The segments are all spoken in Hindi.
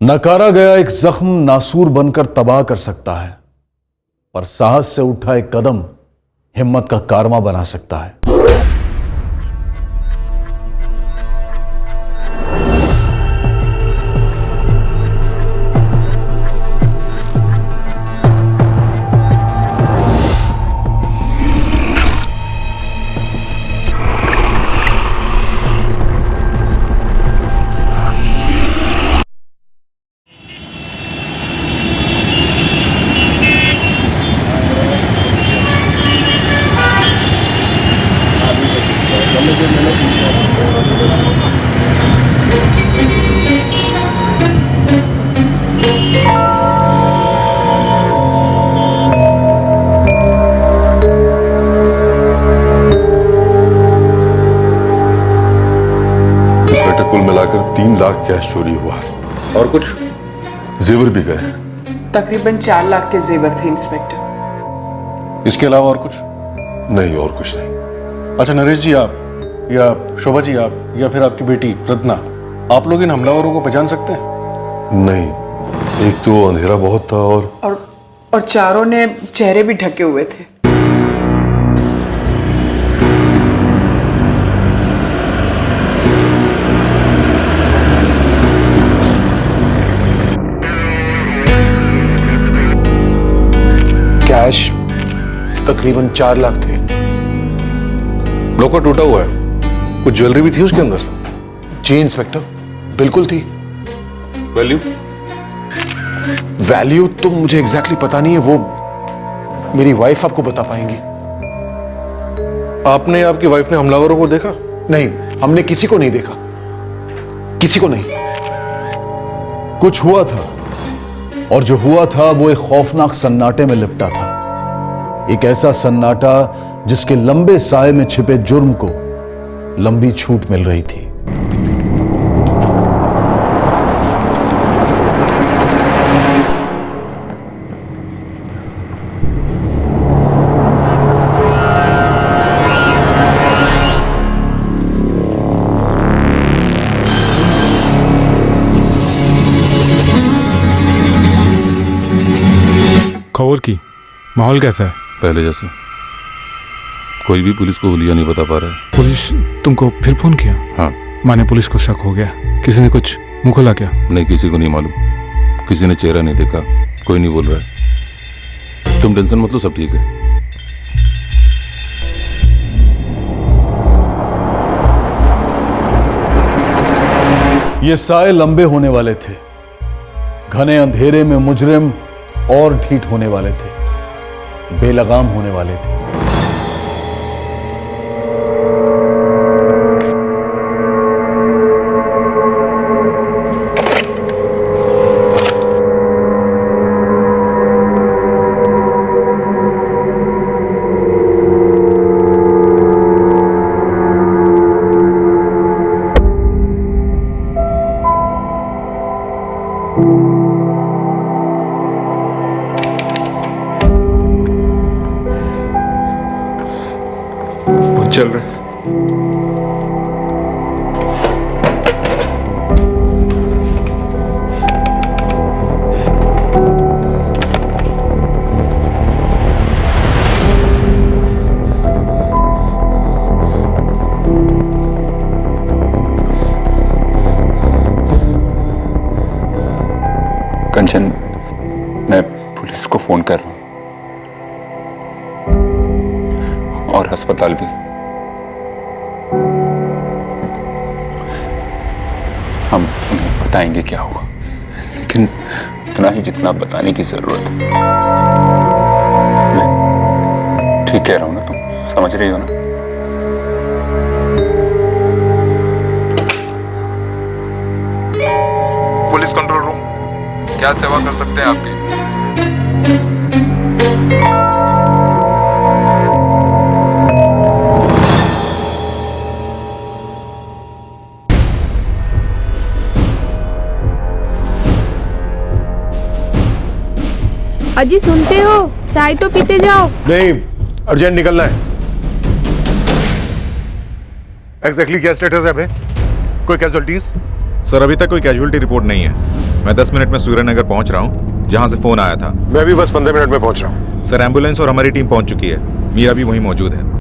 नकारा गया एक जख्म नासूर बनकर तबाह कर सकता है, पर साहस से उठा एक कदम हिम्मत का कारवां बना सकता है। कुल मिलाकर 3 लाख कैश चोरी हुआ और कुछ जेवर भी गए। तकरीबन 4 लाख के जेवर थे इंस्पेक्टर। इसके अलावा और कुछ नहीं? और कुछ नहीं। अच्छा नरेश जी, आप या शोभा जी, आप या फिर आपकी बेटी रत्ना, आप लोग इन हमलावरों को पहचान सकते हैं? नहीं, एक तो अंधेरा बहुत था और चारों ने चेहरे भी ढके हुए थे। कैश तकरीबन 4 लाख थे। लॉकर टूटा हुआ है, कुछ ज्वेलरी भी थी उसके अंदर? जी इंस्पेक्टर, बिल्कुल थी। वैल्यू तो मुझे एग्जैक्टली पता नहीं है, वो मेरी वाइफ आपको बता पाएंगी। आपने, आपकी वाइफ ने हमलावरों को देखा? नहीं, हमने किसी को नहीं देखा, किसी को नहीं। कुछ हुआ था, और जो हुआ था वो एक खौफनाक सन्नाटे में लिपटा था। एक ऐसा सन्नाटा जिसके लंबे साए में छिपे जुर्म को लंबी छूट मिल रही थी। खबर की माहौल कैसा है? पहले जैसा। कोई भी पुलिस को हुलिया नहीं बता पा रहा है। पुलिस तुमको फिर फोन किया? हाँ। माने पुलिस को शक हो गया? किसी ने कुछ मुंह खोला क्या? नहीं, किसी को नहीं मालूम, किसी ने चेहरा नहीं देखा, कोई नहीं बोल रहा है। तुम टेंशन मत लो, सब ठीक है। ये साए लंबे होने वाले थे, घने अंधेरे में मुजरिम और ढीठ होने वाले थे, बेलगाम होने वाले थे। चल रहे कंचन, मैं पुलिस को फोन कर रहा हूं और अस्पताल भी। हम उन्हें बताएंगे क्या हुआ, लेकिन इतना ही जितना बताने की जरूरत है। मैं ठीक कह रहा हूं ना? तुम समझ रही हो ना? पुलिस कंट्रोल रूम, क्या सेवा कर सकते हैं आपकी? अजी सुनते हो? चाय तो पीते जाओ। नहीं, अर्जेंट निकलना है। एग्जैक्टली क्या स्टेटस है? कोई कैजुअल्टीज? सर अभी तक कोई कैजुअल्टी रिपोर्ट नहीं है। मैं 10 मिनट में सूर्यनगर पहुंच रहा हूं, जहां से फोन आया था। मैं भी बस 15 मिनट में पहुंच रहा हूँ। सर, एम्बुलेंस और हमारी टीम पहुंच चुकी है। मीरा भी वहीं मौजूद है।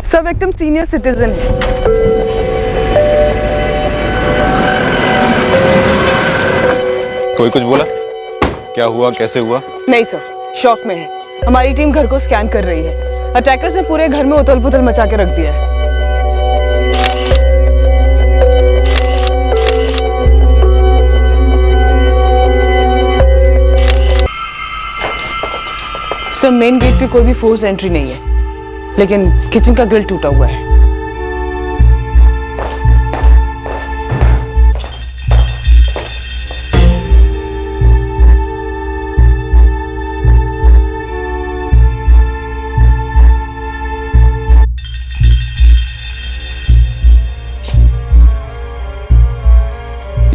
सब विक्टिम सीनियर सिटीजन है। कोई कुछ बोला? क्या हुआ, कैसे हुआ? नहीं सर, शॉक में है। हमारी टीम घर को स्कैन कर रही है। अटैकर्स ने पूरे घर में उथल पुथल मचा के रख दिया है। सर, मेन गेट पे कोई भी फोर्स एंट्री नहीं है, लेकिन किचन का ग्रिल टूटा हुआ है।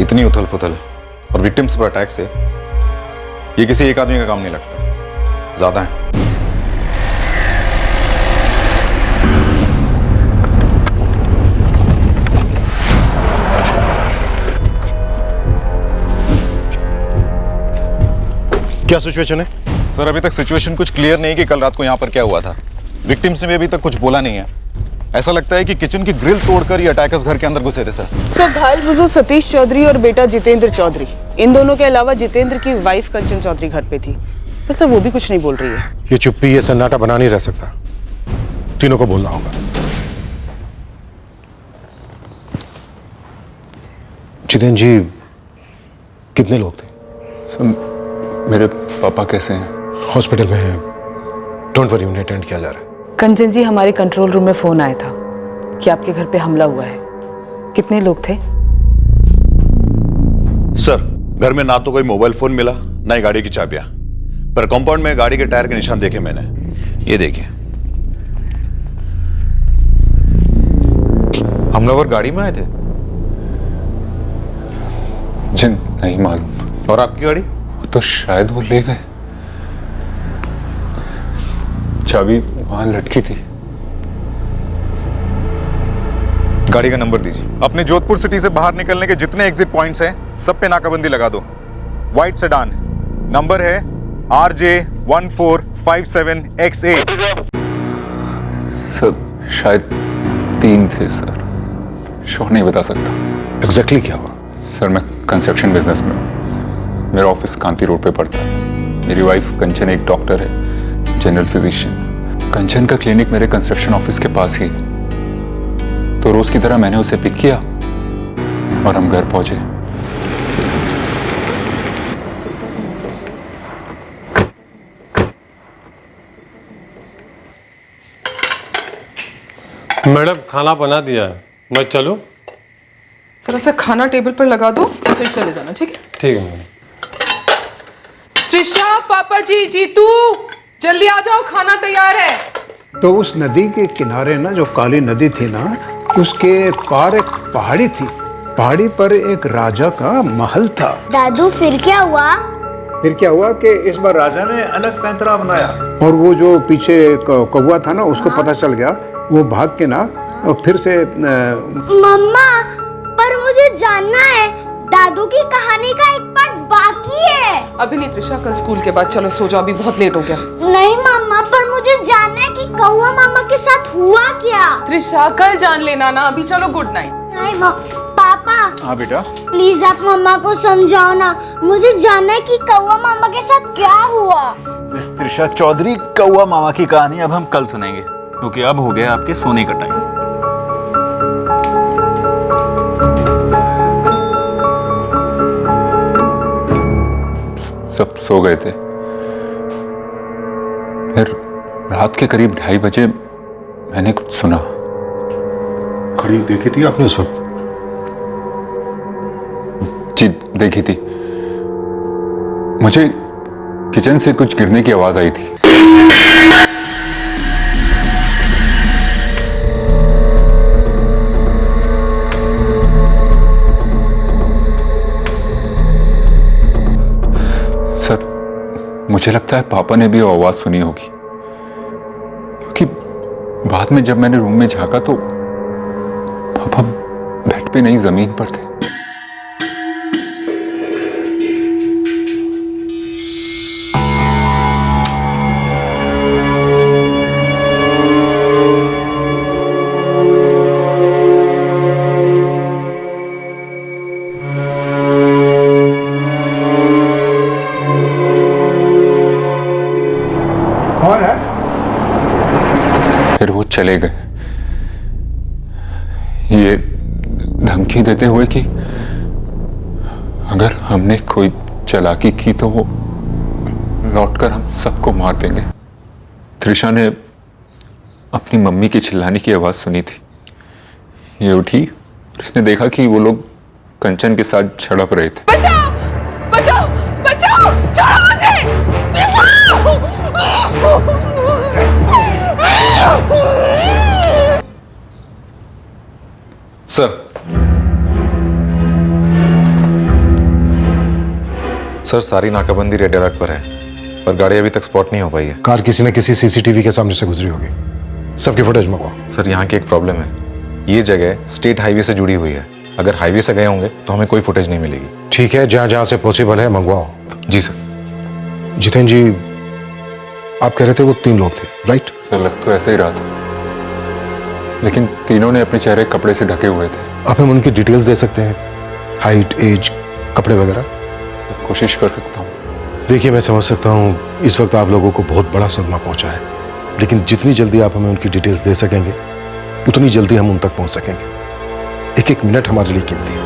इतनी उथल पुथल और विक्टिम्स पर अटैक से ये किसी एक आदमी का काम नहीं लगता, ज्यादा है। क्या सिचुएशन है? सर, अभी तक सिचुएशन कुछ क्लियर नहीं कि कल रात को यहाँ पर क्या हुआ था। विक्टिम्स ने भी अभी तक कुछ बोला नहीं है। ऐसा लगता है कि किचन की ग्रिल तोड़कर ये अटैकर्स घर के अंदर घुसे थे। सर, घायल बुजुर्ग सतीश चौधरी और बेटा जितेंद्र चौधरी, इन दोनों के अलावा जितेंद्र की वाइफ कंचन चौधरी घर पे थी। पर सर, वो भी कुछ नहीं बोल रही है। ये चुप्पी, ये सन्नाटा बना नहीं रह सकता। तीनों को बोलना होगा। जितेंद्र जी, कितने लोग थे? सर, मेरे पापा कैसे हैं? हॉस्पिटल में हैं। डोंट वरी, उन्हें अटेंड किया जा रहा है। कंचन जी, हमारे कंट्रोल रूम में फोन आया था कि आपके घर पे हमला हुआ है। कितने लोग थे? सर, घर में ना तो कोई मोबाइल फोन मिला, ना ही गाड़ी की चाबियां, पर कंपाउंड में गाड़ी के टायर के निशान देखे मैंने। ये देखिए। हमलावर गाड़ी में आए थे? जी नहीं मालूम। और आपकी गाड़ी? तो शायद वो ले गए। चाबी वहां लटकी थी। गाड़ी का नंबर दीजिए। अपने जोधपुर सिटी से बाहर निकलने के जितने एग्जिट पॉइंट्स हैं, सब पे नाकाबंदी लगा दो। व्हाइट सेडान, नंबर है RJ1457XA। सर, शायद 3 थे सर, श्योर नहीं बता सकता। एग्जैक्टली क्या हुआ? सर, मैं कंस्ट्रक्शन बिजनेस में हूँ। मेरा ऑफिस कांति रोड पे पड़ता है। मेरी वाइफ कंचन एक डॉक्टर है, जनरल फिजिशियन। कंचन का क्लिनिक मेरे कंस्ट्रक्शन ऑफिस के पास ही, तो रोज की तरह मैंने उसे पिक किया और हम घर पहुंचे। मैडम, खाना बना दिया है, मैं चलूं? जरा सा खाना टेबल पर लगा दो, फिर चले जाना। ठीक है? ठीक है मैडम। त्रिशा, पापा जी, जीतू, जल्दी आ जाओ, खाना तैयार है। तो उस नदी के किनारे ना, जो काली नदी थी ना, उसके पार एक पहाड़ी थी। पहाड़ी पर एक राजा का महल था। दादू, फिर क्या हुआ? फिर क्या हुआ कि इस बार राजा ने अलग पैंतरा बनाया, और वो जो पीछे कौवा था ना, उसको पता चल गया। वो भाग के ना फिर से मम्मा, पर मुझे जानना है, दादू की कहानी का एक पार्ट बाकी है। अभी नहीं त्रिशा, कल स्कूल के बाद। चलो सो जाओ, अभी बहुत लेट हो गया। नहीं मम्मा, पर मुझे जानना है कि कौवा मामा के साथ हुआ क्या। त्रिशा, कल जान लेना ना, अभी चलो, गुड नाइट। नहीं पापा। हाँ बेटा। प्लीज आप मम्मा को समझाओ ना, मुझे जानना है कि कौवा मामा के साथ क्या हुआ। मिस त्रिशा चौधरी, कौवा मामा की कहानी अब हम कल सुनेंगे, क्योंकि अब हो गया आपके सोने का टाइम। सब सो गए थे। फिर रात के करीब 2:30 बजे मैंने कुछ सुना। घड़ी देखी थी आपने उस वक्त? जी देखी थी। मुझे किचन से कुछ गिरने की आवाज आई थी। सर, मुझे लगता है पापा ने भी वो आवाज सुनी होगी, क्योंकि बाद में जब मैंने रूम में झांका तो पापा बेड पे नहीं जमीन पर थे। फिर वो चले गए, ये धमकी देते हुए कि अगर हमने कोई चालाकी की तो वो लौटकर हम सबको मार देंगे। त्रिशा ने अपनी मम्मी की चिल्लाने की आवाज सुनी थी। ये उठी, उसने देखा कि वो लोग कंचन के साथ झड़प रहे थे। बचाओ बचाओ बचाओ, छोड़ो मुझे। सर सारी नाकाबंदी रेड अलर्ट पर है, पर गाड़ी अभी तक स्पॉट नहीं हो पाई है। कार किसी न किसी सीसीटीवी के सामने से गुजरी होगी। सबकी फुटेज मंगवाओ। सर यहाँ की एक प्रॉब्लम है, ये जगह स्टेट हाईवे से जुड़ी हुई है। अगर हाईवे से गए होंगे तो हमें कोई फुटेज नहीं मिलेगी। ठीक है, जहां जहां से पॉसिबल है मंगवाओ। जी सर। जितेंद्र जी, आप कह रहे थे वो 3 लोग थे, राइट? लग तो ऐसे ही रहा था, लेकिन तीनों ने अपने चेहरे कपड़े से ढके हुए थे। आप हमें उनकी डिटेल्स दे सकते हैं? हाइट, एज, कपड़े वगैरह? कोशिश कर सकता हूँ। देखिए, मैं समझ सकता हूँ इस वक्त आप लोगों को बहुत बड़ा सदमा पहुंचा है, लेकिन जितनी जल्दी आप हमें उनकी डिटेल्स दे सकेंगे उतनी जल्दी हम उन तक पहुंच सकेंगे। एक एक मिनट हमारे लिए कीमती है।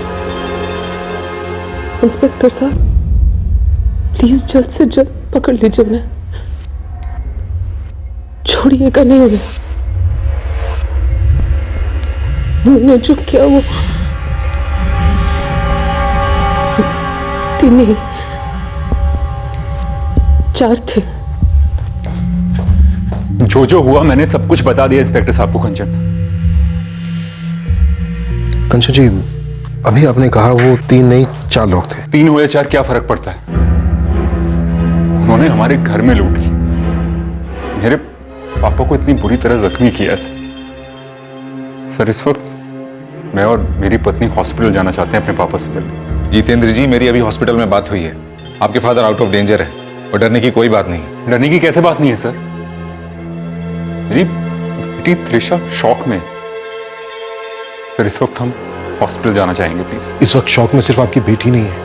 इंस्पेक्टर साहब, प्लीज जल्द से जल्द पकड़ लीजिए उन्हें, छोड़िएगा नहीं उन्हें। उन्होंने जो किया वो 3 नहीं 4 थे। जो हुआ मैंने सब कुछ बता दिया इंस्पेक्टर साहब को। कंचन जी, अभी आपने कहा वो 3 नहीं 4 लोग थे। 3 हुए 4 क्या फर्क पड़ता है? उन्होंने हमारे घर में लूट ली, मेरे पापा को इतनी बुरी तरह जख्मी किया। सर इस वक्त मैं और मेरी पत्नी हॉस्पिटल जाना चाहते हैं अपने पापा से मिलने। जितेंद्र जी, मेरी अभी हॉस्पिटल में बात हुई है, आपके फादर आउट ऑफ डेंजर है और डरने की कोई बात नहीं। डरने की कैसे बात नहीं है सर? मेरी बेटी त्रिशा शॉक में। सर इस वक्त हम हॉस्पिटल जाना चाहेंगे प्लीज। इस वक्त शॉक में सिर्फ आपकी बेटी नहीं है,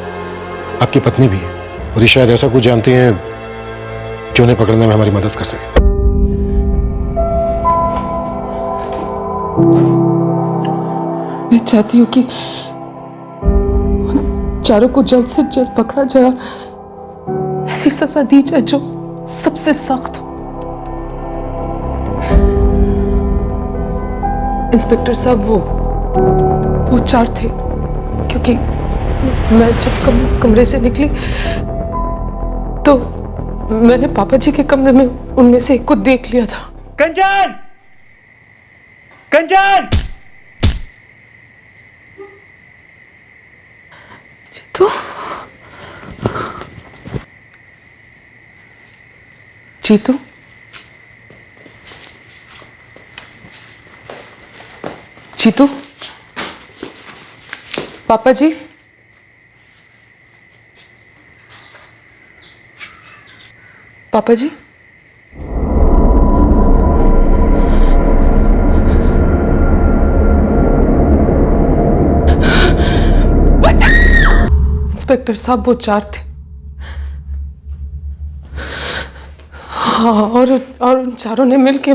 आपकी पत्नी भी है, और ये शायद ऐसा कुछ जानती हैं जो उन्हें पकड़ने में हमारी मदद कर सके। मैं चाहती हूँ कि उन चारों को जल्द से जल्द पकड़ा जाए और ऐसी सजा दी जाए जो सबसे सख्त हो। इंस्पेक्टर साहब, वो 4 थे, क्योंकि मैं जब कमरे से निकली तो मैंने पापा जी के कमरे में उनमें से एक को देख लिया था। कंचन! कंचन! जीतू, जीतू, जीतू, पापा जी, पापा जी, इंस्पेक्टर साहब, वो 4 थे। हाँ, और उन चारों ने मिलके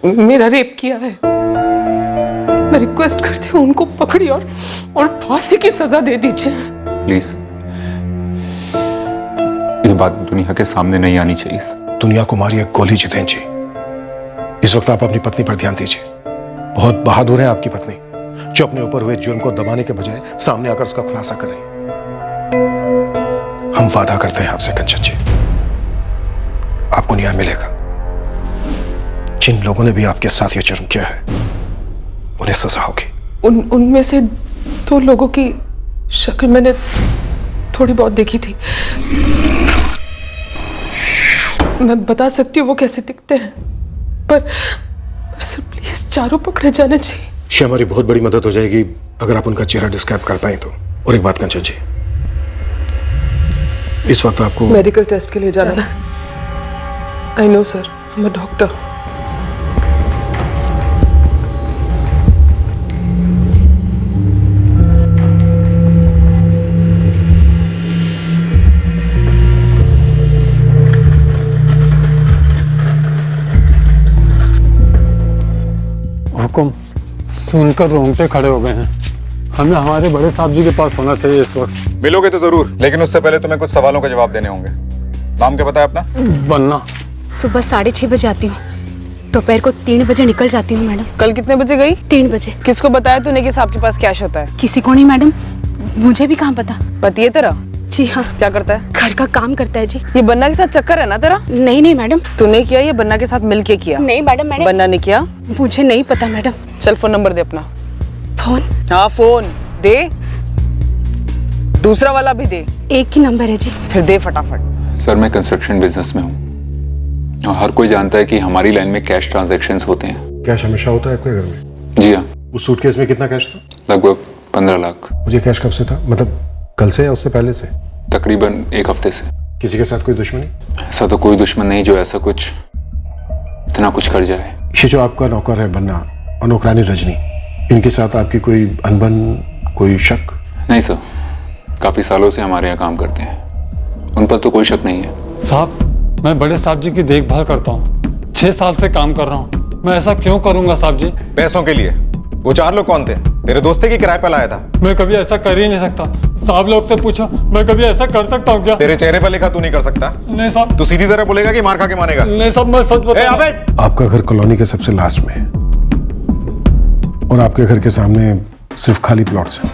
मेरा रेप किया है। मैं रिक्वेस्ट करती हूँ उनको पकड़ी और फांसी की सजा दे दीजिए प्लीज। ये बात दुनिया के सामने नहीं आनी चाहिए। दुनिया को मारी एक गोली जितेंद्र जी। इस वक्त आप अपनी पत्नी पर ध्यान दीजिए। बहुत बहादुर है आपकी पत्नी, जो अपने ऊपर हुए जुर्म को दबाने के बजाय सामने आकर उसका खुलासा कर रही है। हम वादा करते हैं आपसे कंचन जी, आपको न्याय मिलेगा। जिन लोगों ने भी आपके साथ ये जुर्म किया है उन्हें सजा होगी। उनमें से 2 लोगों की शक्ल मैंने थोड़ी बहुत देखी थी। मैं बता सकती हूँ वो कैसे दिखते हैं, पर सर प्लीज चारों पकड़े जाने चाहिए। ये हमारी बहुत बड़ी मदद हो जाएगी अगर आप उनका चेहरा डिस्क्राइब कर पाए तो। और एक बात कंचन जी, इस वक्त आपको मेडिकल टेस्ट के लिए जाना है। I know sir, I am a doctor. हुक्म सुनकर रोंगटे खड़े हो गए हैं। हमें हमारे बड़े साहब जी के पास होना चाहिए इस वक्त। मिलोगे तो जरूर, लेकिन उससे पहले तुम्हें कुछ सवालों के जवाब देने होंगे। नाम क्या बताया अपना? बन्ना। सुबह 6:30 बजे आती हूँ, दोपहर को 3 बजे निकल जाती हूँ मैडम। कल कितने बजे गई? 3 बजे। किसको बताया तूने कि साहब के पास कैश होता है? किसी को नहीं मैडम, मुझे भी कहाँ पता। पति है तेरा? जी हाँ। क्या करता है? घर का काम करता है जी। ये बन्ना के साथ चक्कर है ना तेरा? नहीं नहीं मैडम। तूने किया या बन्ना के साथ मिलके किया? नहीं मैडम, मैंने। बन्ना ने किया? मुझे नहीं पता मैडम। चल फोन नंबर दे अपना। फोन? हाँ फोन दे, दूसरा वाला भी दे। एक ही नंबर है जी। फिर दे फटाफट। सर मैं कंस्ट्रक्शन बिजनेस में हूँ और हर कोई जानता है कि हमारी लाइन में कैश ट्रांजैक्शंस होते हैं। कैश हमेशा होता है आपके घर में? जी हाँ। उस सूटकेस में कितना कैश था? लगभग 15 लाख। मुझे कैश कब से था, मतलब कल से या उससे पहले से? तकरीबन 1 हफ्ते से। किसी के साथ कोई दुश्मनी? ऐसा तो कोई दुश्मन नहीं जो ऐसा कुछ इतना कुछ कर जाए। ये जो आपका नौकर है बन्ना और नौकरानी रजनी, इनके साथ आपकी कोई अनबन, कोई शक? नहीं सर, काफी सालों से हमारे यहाँ काम करते हैं, उन पर तो कोई शक नहीं है। साहब मैं बड़े साहब जी की देखभाल करता हूँ, 6 साल से काम कर रहा हूँ। मैं ऐसा क्यों करूंगा साहब जी? पैसों के लिए? वो 4 लोग कौन थे? तेरे दोस्त की किराए पर लाया था? मैं कभी ऐसा कर ही नहीं सकता। साहब लोग से पूछो, मैं कभी ऐसा कर सकता हूँ क्या? तेरे चेहरे पर लिखा तू नहीं कर सकता। नहीं साहब। तू सीधी तरह बोलेगा कि मार खा के मानेगा? नहीं साहब, मैं सच बता। आपका घर कॉलोनी के सबसे लास्ट में है और आपके घर के सामने सिर्फ खाली प्लॉट्स हैं।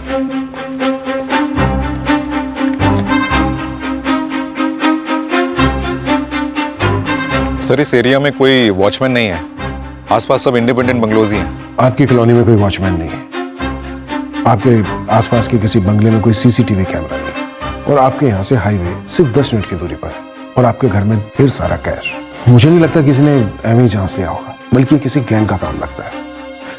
सर इस एरिया में कोई वॉचमैन नहीं है, आसपास सब इंडिपेंडेंट बंगलोज ही हैं। आपकी कॉलोनी में कोई वॉचमैन नहीं है, आपके आसपास के किसी बंगले में कोई सीसीटीवी कैमरा नहीं, और आपके यहाँ से हाईवे सिर्फ 10 मिनट की दूरी पर है, और आपके घर में ढेर सारा कैश। मुझे नहीं लगता किसी ने एवं ही चांस लिया होगा, बल्कि किसी गैंग का काम लगता है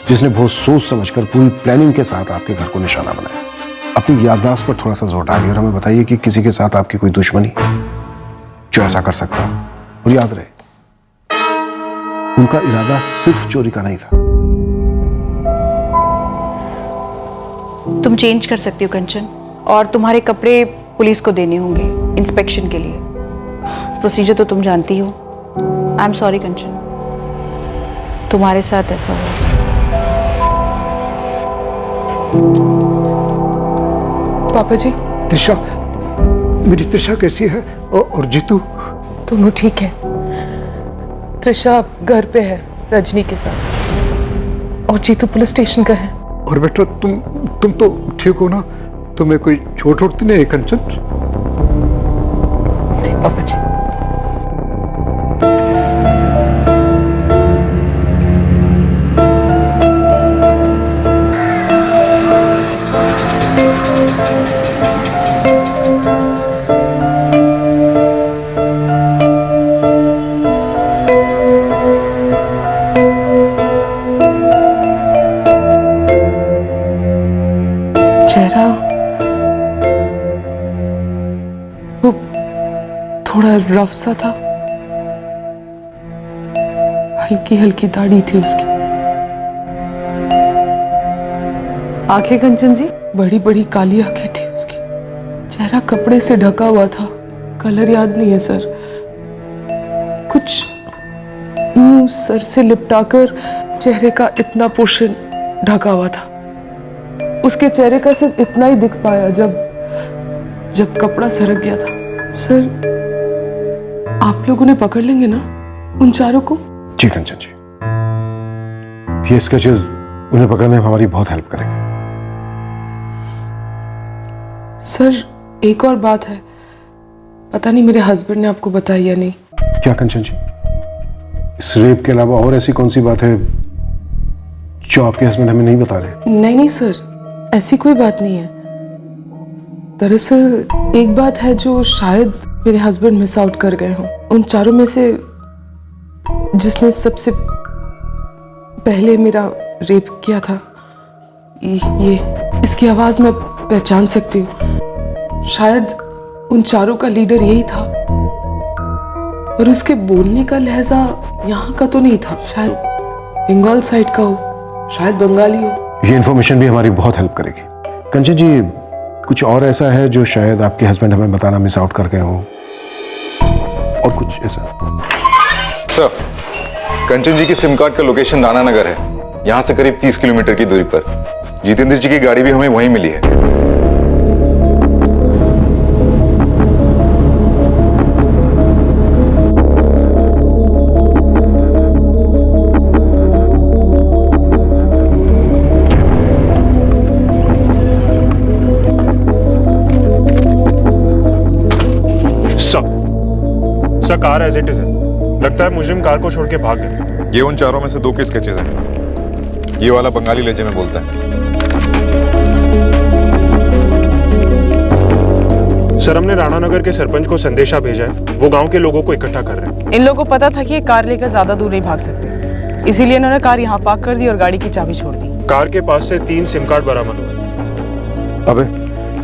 जिसने बहुत सोच समझकर पूरी प्लानिंग के साथ आपके घर को निशाना बनाया। अपनी याददाश्त पर थोड़ा सा जोर डालिए और हमें बताइए कि किसी के साथ आपकी कोई दुश्मनी जो ऐसा कर सकता हो। और याद रहे, उनका इरादा सिर्फ चोरी का नहीं था। तुम चेंज कर सकती हो कंचन, और तुम्हारे कपड़े पुलिस को देने होंगे इंस्पेक्शन के लिए। प्रोसीजर तो तुम जानती हो। आई एम सॉरी कंचन, तुम्हारे साथ ऐसा हुआ। पापा जी। त्रिशा, मेरी त्रिशा कैसी है? और जीतू? दोनों ठीक है। त्रिशा घर पे है रजनी के साथ, और जीतू पुलिस स्टेशन का है। और बेटा तुम तो ठीक हो ना? तुम्हें कोई चोट उठती नहीं कंचन? नहीं पापा जी। चेहरा वो थोड़ा रफ सा था, हल्की हल्की दाढ़ी थी उसकी। आंखें कंचन जी? बड़ी बड़ी काली आंखें थी उसकी। चेहरा कपड़े से ढका हुआ था, कलर याद नहीं है सर। कुछ मुंह सर से लिपटाकर चेहरे का इतना पोर्शन ढका हुआ था। उसके चेहरे का सिर्फ इतना ही दिख पाया जब कपड़ा सरक गया था। सर आप लोगों ने पकड़ लेंगे ना उन चारों को? जी कंचन जी, ये स्केचेस उन्हें पकड़ने में हमारी बहुत हेल्प करेंगे। सर एक और बात है, पता नहीं मेरे हस्बैंड ने आपको बताई या नहीं। क्या कंचन जी? इस रेप के अलावा और ऐसी कौन सी बात है जो आपके हस्बैंड हमें नहीं बता रहे? नहीं नहीं सर, ऐसी कोई बात नहीं है। दरअसल एक बात है जो शायद मेरे हस्बैंड मिस आउट कर गए हों। उन चारों में से जिसने सबसे पहले मेरा रेप किया था, ये इसकी आवाज मैं पहचान सकती हूँ। शायद उन चारों का लीडर यही था, और उसके बोलने का लहजा यहाँ का तो नहीं था। शायद बंगाल साइड का हो, शायद बंगाली हो। ये इन्फॉर्मेशन भी हमारी बहुत हेल्प करेगी। कंचन जी, कुछ और ऐसा है जो शायद आपके हस्बैंड हमें बताना मिस आउट कर गए हों, और कुछ ऐसा? सर, कंचन जी की सिम कार्ड का लोकेशन राणा नगर है, यहाँ से करीब 30 किलोमीटर की दूरी पर। जितेंद्र जी की गाड़ी भी हमें वहीं मिली है। Sir, car as it is है। लगता है मुजरिम कार को छोड़ के भाग गए। ये उन चारों में से 2 के स्केचेस हैं। ये वाला बंगाली लहजे में बोलता है। सर, हमने राणा नगर के सरपंच को संदेशा भेजा है, वो गांव के लोगों को इकट्ठा कर रहे हैं। इन लोगों को पता था कि ये कार लेकर ज्यादा दूर नहीं भाग सकते, इसीलिए इन्होंने कार यहाँ पार्क कर दी और गाड़ी की चाबी छोड़ दी। कार के पास से 3 सिम कार्ड बरामद हुए। अबे,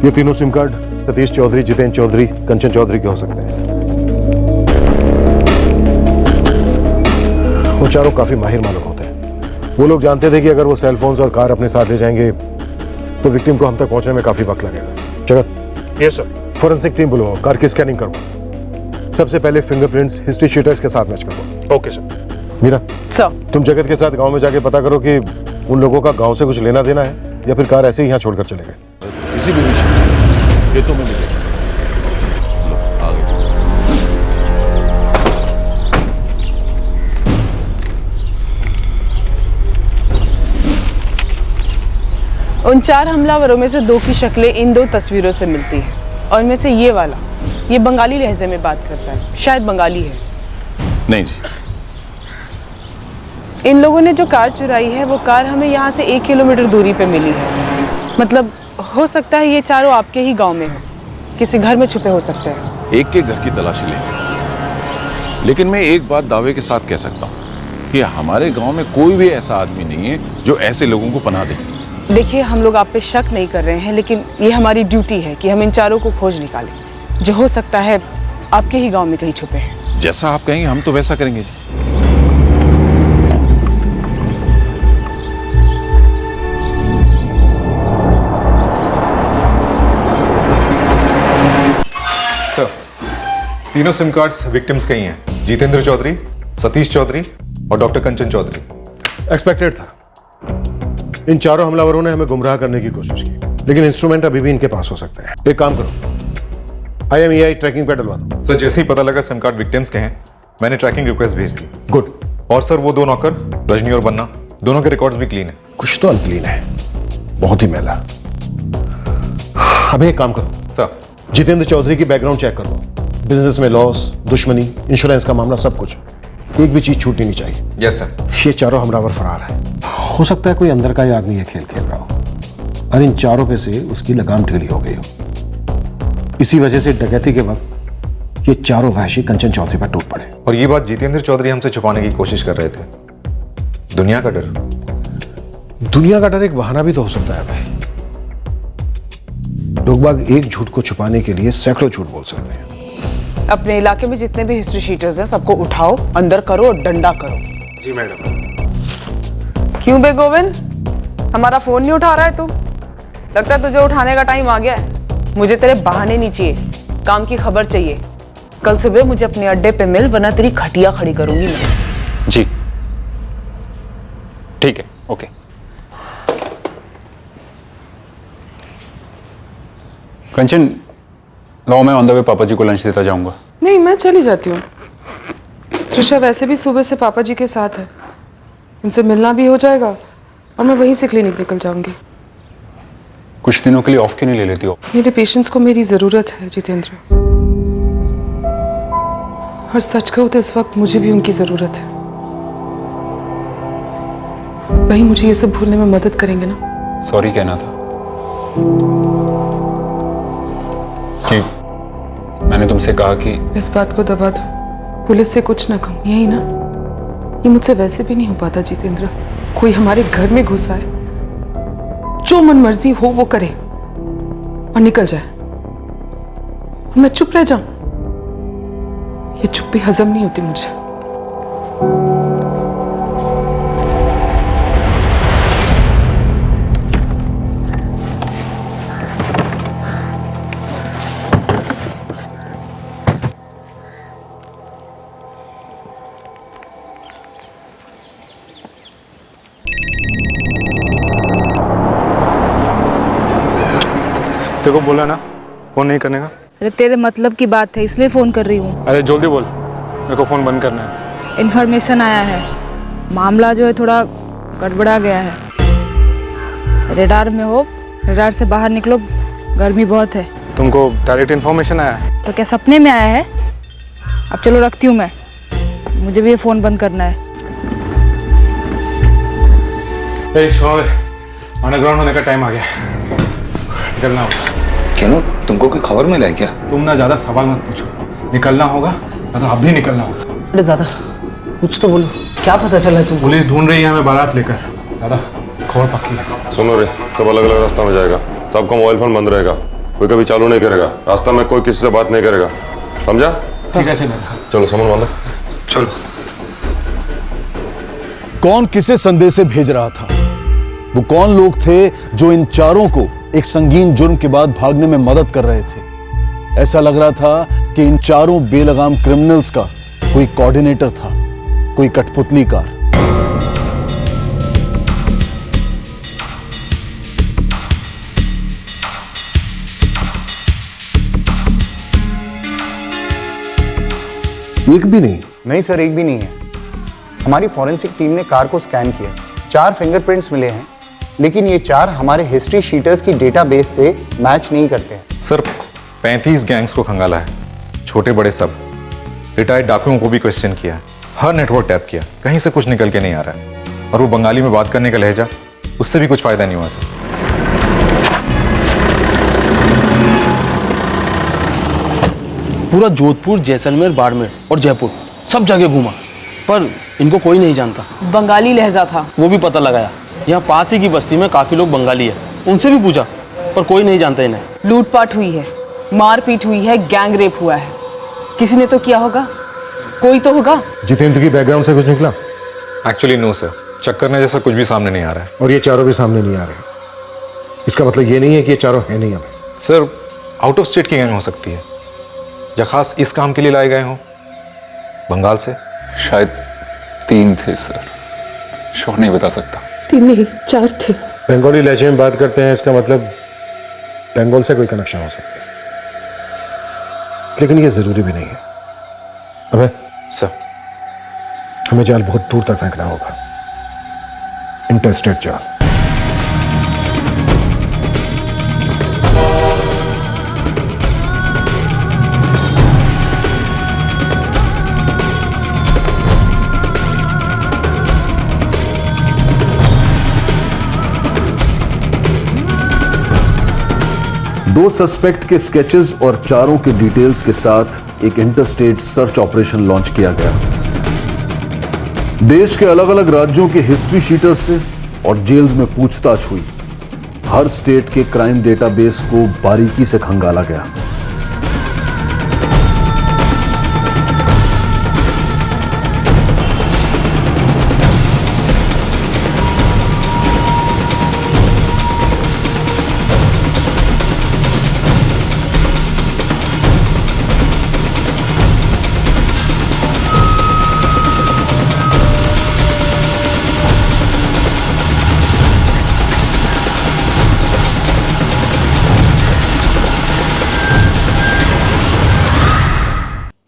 ये तीनों सिम कार्ड सतीश चौधरी, जितेंद्र चौधरी, कंचन चौधरी के हो सकते हैं। वो चारों काफी माहिर मालूम होते हैं। वो लोग जानते थे कि अगर वो सेल फोन्स और कार अपने साथ ले जाएंगे तो विक्टिम को हम तक पहुंचने में काफी वक्त लगेगा। Jagat. Yes sir. Forensic team बुलवाओ, कार की स्कैनिंग करवाओ। सबसे पहले फिंगरप्रिंट्स हिस्ट्री शीटर्स के साथ मैच करवाओ। Okay sir. मीरा, सर, तुम जगत के साथ गांव में जाके पता करो कि उन लोगों का गांव से कुछ लेना देना है या फिर कार ऐसे ही यहाँ छोड़कर चले गए। किसी भी विषय ये तो मैं मिलेगा। उन 4 हमलावरों में से 2 की शक्लें इन 2 तस्वीरों से मिलती हैं, और इनमें से ये वाला, ये बंगाली लहजे में बात करता है, शायद बंगाली है। नहीं जी। इन लोगों ने जो कार चुराई है वो कार हमें यहाँ से 1 किलोमीटर दूरी पे मिली है। मतलब हो सकता है ये चारों आपके ही गांव में हो, किसी घर में छुपे हो सकते हैं। एक के घर की तलाशी लेंगे, लेकिन मैं एक बात दावे के साथ कह सकता हूँ कि हमारे गांव में कोई भी ऐसा आदमी नहीं है जो ऐसे लोगों को पनाह दे। देखिए, हम लोग आप पे शक नहीं कर रहे हैं, लेकिन ये हमारी ड्यूटी है कि हम इन चारों को खोज निकालें, जो हो सकता है आपके ही गांव में कहीं छुपे हैं। जैसा आप कहेंगे हम तो वैसा करेंगे जी। सर, तीनों सिम कार्ड्स विक्टिम्स के ही हैं। जितेंद्र चौधरी, सतीश चौधरी और डॉक्टर कंचन चौधरी। एक्सपेक्टेड था। इन चारों हमलावरों ने हमें गुमराह करने की कोशिश की, लेकिन इंस्ट्रूमेंट अभी भी इनके पास हो सकते हैं। एक काम करो, IMEI ट्रैकिंग पे डलवा दो। सर, जैसे ही पता लगा सिम कार्ड विक्टिम्स के हैं, मैंने ट्रैकिंग रिक्वेस्ट भेज दी। गुड। और सर, वो 2 नौकर, रजनी और बन्ना, दोनों के रिकॉर्ड्स भी क्लीन है। कुछ तो अनक्लीन है, बहुत ही मैला। अभी एक काम करो सर, जितेंद्र चौधरी की बैकग्राउंड चेक करो। बिजनेस में लॉस, दुश्मनी, इंश्योरेंस का मामला, सब कुछ। एक भी चीज छूटनी नहीं चाहिए। Yes sir. ये चारों हमलावर फरार है। हो सकता है कोई अंदर का ही आदमी ये खेल खेल रहा हो और इन चारों पे से उसकी लगाम ढीली हो गई हो। इसी वजह से डकैती के वक्त ये चारों वहशी कंचन चौधरी पर टूट पड़े। और ये बात जितेंद्र चौधरी हमसे छुपाने की कोशिश कर रहे थे। दुनिया का डर। दुनिया का डर एक बहाना भी तो हो सकता है भाई। लोग बाग एक झूठ को छुपाने के लिए सैकड़ों झूठ बोल सकते हैं। अपने इलाके में जितने भी हिस्ट्री शीटर्स हैं सबको उठाओ, अंदर करो और डंडा करो। जी मैडम। क्यों बे गोविंद, हमारा फोन नहीं उठा रहा है तू? लगता है तुझे उठाने का टाइम आ गया है। मुझे तेरे बहाने नहीं चाहिए, काम की खबर चाहिए। कल सुबह मुझे अपने अड्डे पे मिल, वरना तेरी खटिया खड़ी करूंगी मैं। जी ठीक है, ओके। कंचन, लाओ मैं ऑन द वे पापा जी को लंच देता जाऊंगा। नहीं, मैं चली जाती हूँ। त्रिशा वैसे भी सुबह से पापा जी के साथ है, उनसे मिलना भी हो जाएगा और मैं वहीं से क्लिनिक निकल जाऊंगी। कुछ दिनों के लिए ऑफ क्यों नहीं ले लेती हो? मेरे पेशेंट्स को मेरी जरूरत है जितेंद्र, और सच कहूं तो इस वक्त मुझे भी उनकी जरूरत है। वही मुझे ये सब भूलने में मदद करेंगे ना? सॉरी कहना था। कि मैंने तुमसे कहा कि इस बात को दबा दो, पुलिस से कुछ ना कहूं, यही ना? ये मुझसे वैसे भी नहीं हो पाता जितेंद्र। कोई हमारे घर में घुसा है, जो मन मर्जी हो वो करे और निकल जाए, और मैं चुप रह जाऊं। ये चुप्पी हजम नहीं होती मुझे। तेरे को बोला ना फोन नहीं करने का। अरे तेरे मतलब की बात है, इसलिए फोन कर रही हूँ। अरे जल्दी बोल, मेरे को फोन बंद करना है। इन्फॉर्मेशन आया है, मामला जो है थोड़ा गड़बड़ा गया है। रेडार में हो, रेडार से बाहर निकलो, गर्मी बहुत है। तुमको डायरेक्ट इन्फॉर्मेशन आया है? तो क्या सपने में आया है? अब चलो रखती हूँ मैं, मुझे भी ये फोन बंद करना है। अंडरग्राउंड होने का टाइम आ गया, निकलना होगा। क्यों, तुमको कोई खबर मिला है क्या? तुम ना ज्यादा सवाल मत पूछो, निकलना होगा ना तो अभी निकलना होगा। अरे दादा कुछ तो बोलो, क्या पता चला है तुमको? पुलिस ढूंढ रही है हमें बारात लेकर। दादा खबर पक्की है। सुनो रे, सब अलग अलग रास्ता में जाएगा, सबका मोबाइल फोन बंद रहेगा, कोई कभी चालू नहीं करेगा, रास्ता में कोई किसी से बात नहीं करेगा, समझा? ठीक है चलो सामान बांधो, चलो। कौन किसे संदेश भेज रहा था? वो कौन लोग थे जो इन चारों को एक संगीन जुर्म के बाद भागने में मदद कर रहे थे? ऐसा लग रहा था कि इन चारों बेलगाम क्रिमिनल्स का कोई कोऑर्डिनेटर था, कोई कठपुतलीकार। एक भी नहीं? नहीं सर, एक भी नहीं है। हमारी फॉरेंसिक टीम ने कार को स्कैन किया, 4 फिंगरप्रिंट्स मिले हैं, लेकिन ये 4 हमारे हिस्ट्री शीटर्स की डेटाबेस से मैच नहीं करते हैं। सर 35 गैंग्स को खंगाला है, छोटे बड़े सब। रिटायर्ड डाकुओं को भी क्वेश्चन किया, हर नेटवर्क टैप किया, कहीं से कुछ निकल के नहीं आ रहा है। और वो बंगाली में बात करने का लहजा, उससे भी कुछ फायदा नहीं हुआ सर। पूरा जोधपुर, जैसलमेर, बाड़मेर और जयपुर सब जगह घूमा, पर इनको कोई नहीं जानता। बंगाली लहजा था, वो भी पता लगाया। यहाँ पास ही की बस्ती में काफी लोग बंगाली है, उनसे भी पूछा, पर कोई नहीं जानता इन्हें। लूटपाट हुई है, मारपीट हुई है, गैंग रेप हुआ है, किसी ने तो किया होगा, कोई तो होगा। जितेंद्र की बैकग्राउंड से कुछ निकला? एक्चुअली नो सर, चक्कर ने जैसा कुछ भी सामने नहीं आ रहा है। और ये चारों भी सामने नहीं आ रहे? इसका मतलब ये नहीं है कि ये चारों है नहीं हमें? सर आउट ऑफ स्टेट की गैंग हो सकती है, या खास इस काम के लिए लाए गए हों बंगाल से। शायद 3 थे सर, श्योर नहीं बता सकता। 3 नहीं 4 थे। बंगाली लहजे में बात करते हैं, इसका मतलब बंगाल से कोई कनेक्शन हो सकता है, लेकिन ये जरूरी भी नहीं है। अबे सर, हमें जाल बहुत दूर तक फेंकना होगा, इंटरस्टेट जाल। दो सस्पेक्ट के स्केचेस और चारों के डिटेल्स के साथ एक इंटरस्टेट सर्च ऑपरेशन लॉन्च किया गया। देश के अलग अलग राज्यों के हिस्ट्री शीटर्स से और जेल्स में पूछताछ हुई। हर स्टेट के क्राइम डेटाबेस को बारीकी से खंगाला गया।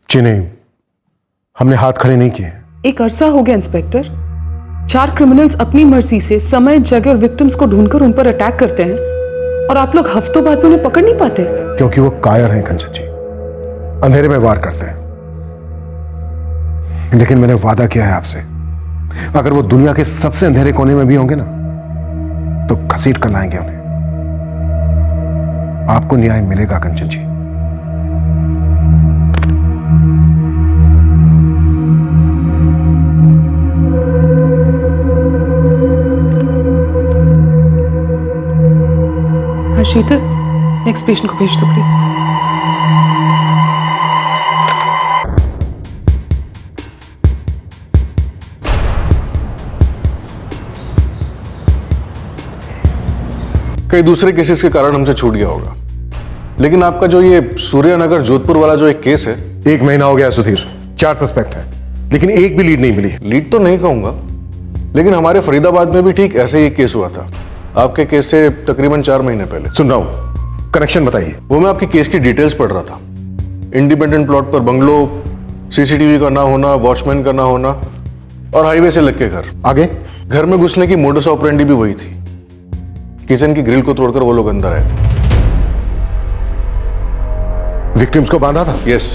जी नहीं, हमने हाथ खड़े नहीं किए। एक अरसा हो गया इंस्पेक्टर, 4 क्रिमिनल्स अपनी मर्जी से समय, जगह और विक्टिम्स को ढूंढकर उन पर अटैक करते हैं, और आप लोग हफ्तों बाद उन्हें पकड़ नहीं पाते। क्योंकि वो कायर हैं कंचन जी, अंधेरे में वार करते हैं। लेकिन मैंने वादा किया है आपसे, अगर वो दुनिया के सबसे अंधेरे कोने में भी होंगे ना, तो घसीट कर लाएंगे उन्हें। आपको न्याय मिलेगा कंचन जी। हाँ शीतल, नेक्स्ट पेशेंट को भेज दो प्लीज। कई दूसरे केसेस के कारण हमसे छूट गया होगा, लेकिन आपका जो ये सूर्यनगर जोधपुर वाला जो एक केस है, 1 महीना हो गया सुधीर, 4 सस्पेक्ट हैं, लेकिन एक भी लीड नहीं मिली। लीड तो नहीं कहूंगा, लेकिन हमारे फरीदाबाद में भी ठीक ऐसे ही केस हुआ था, आपके केस से तकरीबन 4 महीने पहले। सुन रहा हूं, कनेक्शन बताइए। वो मैं आपके केस की डिटेल्स पढ़ रहा था। इंडिपेंडेंट प्लॉट पर बंगलो, सीसीटीवी का ना होना, वॉचमैन का ना होना और हाईवे से लग के घर। आगे घर में घुसने की मोडस ऑपरेंडी भी वही थी। किचन की ग्रिल को तोड़कर वो लोग अंदर आए थे। विक्टिम्स को बांधा था? यस,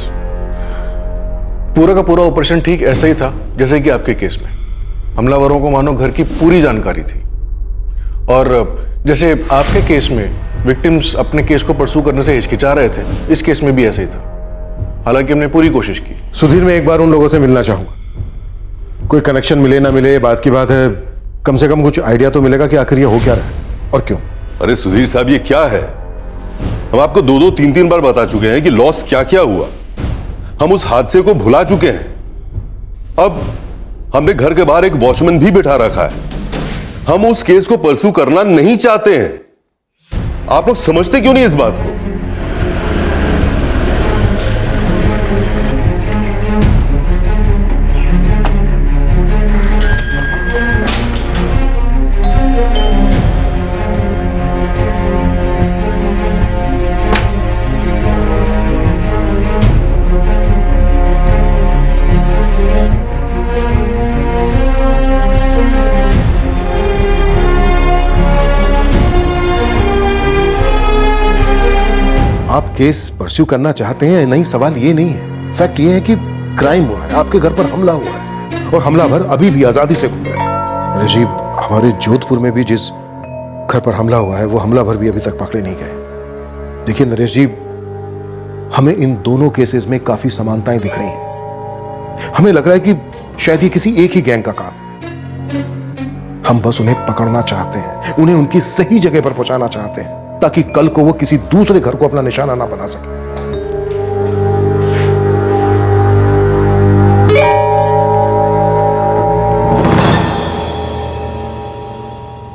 पूरा का पूरा ऑपरेशन ठीक ऐसा ही था जैसे कि आपके केस में। हमलावरों को मानो घर की पूरी जानकारी थी, और जैसे आपके केस में विक्टिम्स अपने केस को परसू करने से हिचकिचा रहे थे, इस केस में भी ऐसे ही था। हालांकि हमने पूरी कोशिश की। सुधीर, मैं एक बार उन लोगों से मिलना चाहूंगा। कोई कनेक्शन मिले ना मिले बात की बात है, कम से कम कुछ आइडिया तो मिलेगा कि आखिर ये हो क्या रहा है और क्यों। अरे सुधीर साहब, ये क्या है? हम आपको 2-2, 3-3 बार बता चुके हैं कि लॉस क्या क्या हुआ। हम उस हादसे को भुला चुके हैं। अब हमने घर के बाहर एक वॉचमैन भी बिठा रखा है। हम उस केस को परसू करना नहीं चाहते हैं। आप लोग समझते क्यों नहीं इस बात को? आप केस परस्यू करना चाहते हैं, नहीं, सवाल ये नहीं है। फैक्ट ये है कि क्राइम हुआ है, आपके घर पर हमला हुआ है और हमलावर अभी भी आजादी से घूम रहे हैं। नरेश जी, हमारे जोधपुर में भी जिस घर पर हमला हुआ है वो हमलावर भी अभी तक पकड़े नहीं गए। देखिए नरेश जी, हमें इन दोनों केसेस में काफी समानताएं दिख रही हैं। हमें लग रहा है कि शायद ये किसी एक ही गैंग का काम। हम बस उन्हें पकड़ना चाहते हैं, उन्हें उनकी सही जगह पर पहुंचाना चाहते हैं, ताकि कल को वो किसी दूसरे घर को अपना निशाना ना बना सके।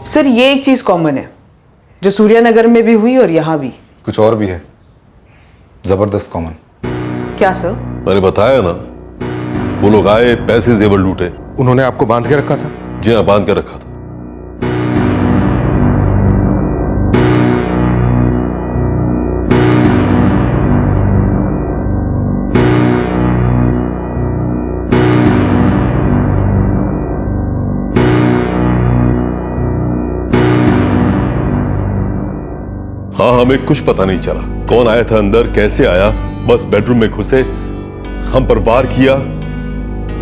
सर, ये एक चीज कॉमन है जो सूर्यनगर में भी हुई और यहां भी। कुछ और भी है, जबरदस्त कॉमन। क्या सर? मैंने बताया ना, वो लोग आए, पैसे जेवर लूटे। उन्होंने आपको बांध के रखा था? जी हाँ, बांध के रखा था। हाँ, हमें कुछ पता नहीं चला कौन आया था अंदर, कैसे आया। बस बेडरूम में घुसे, हम पर वार किया,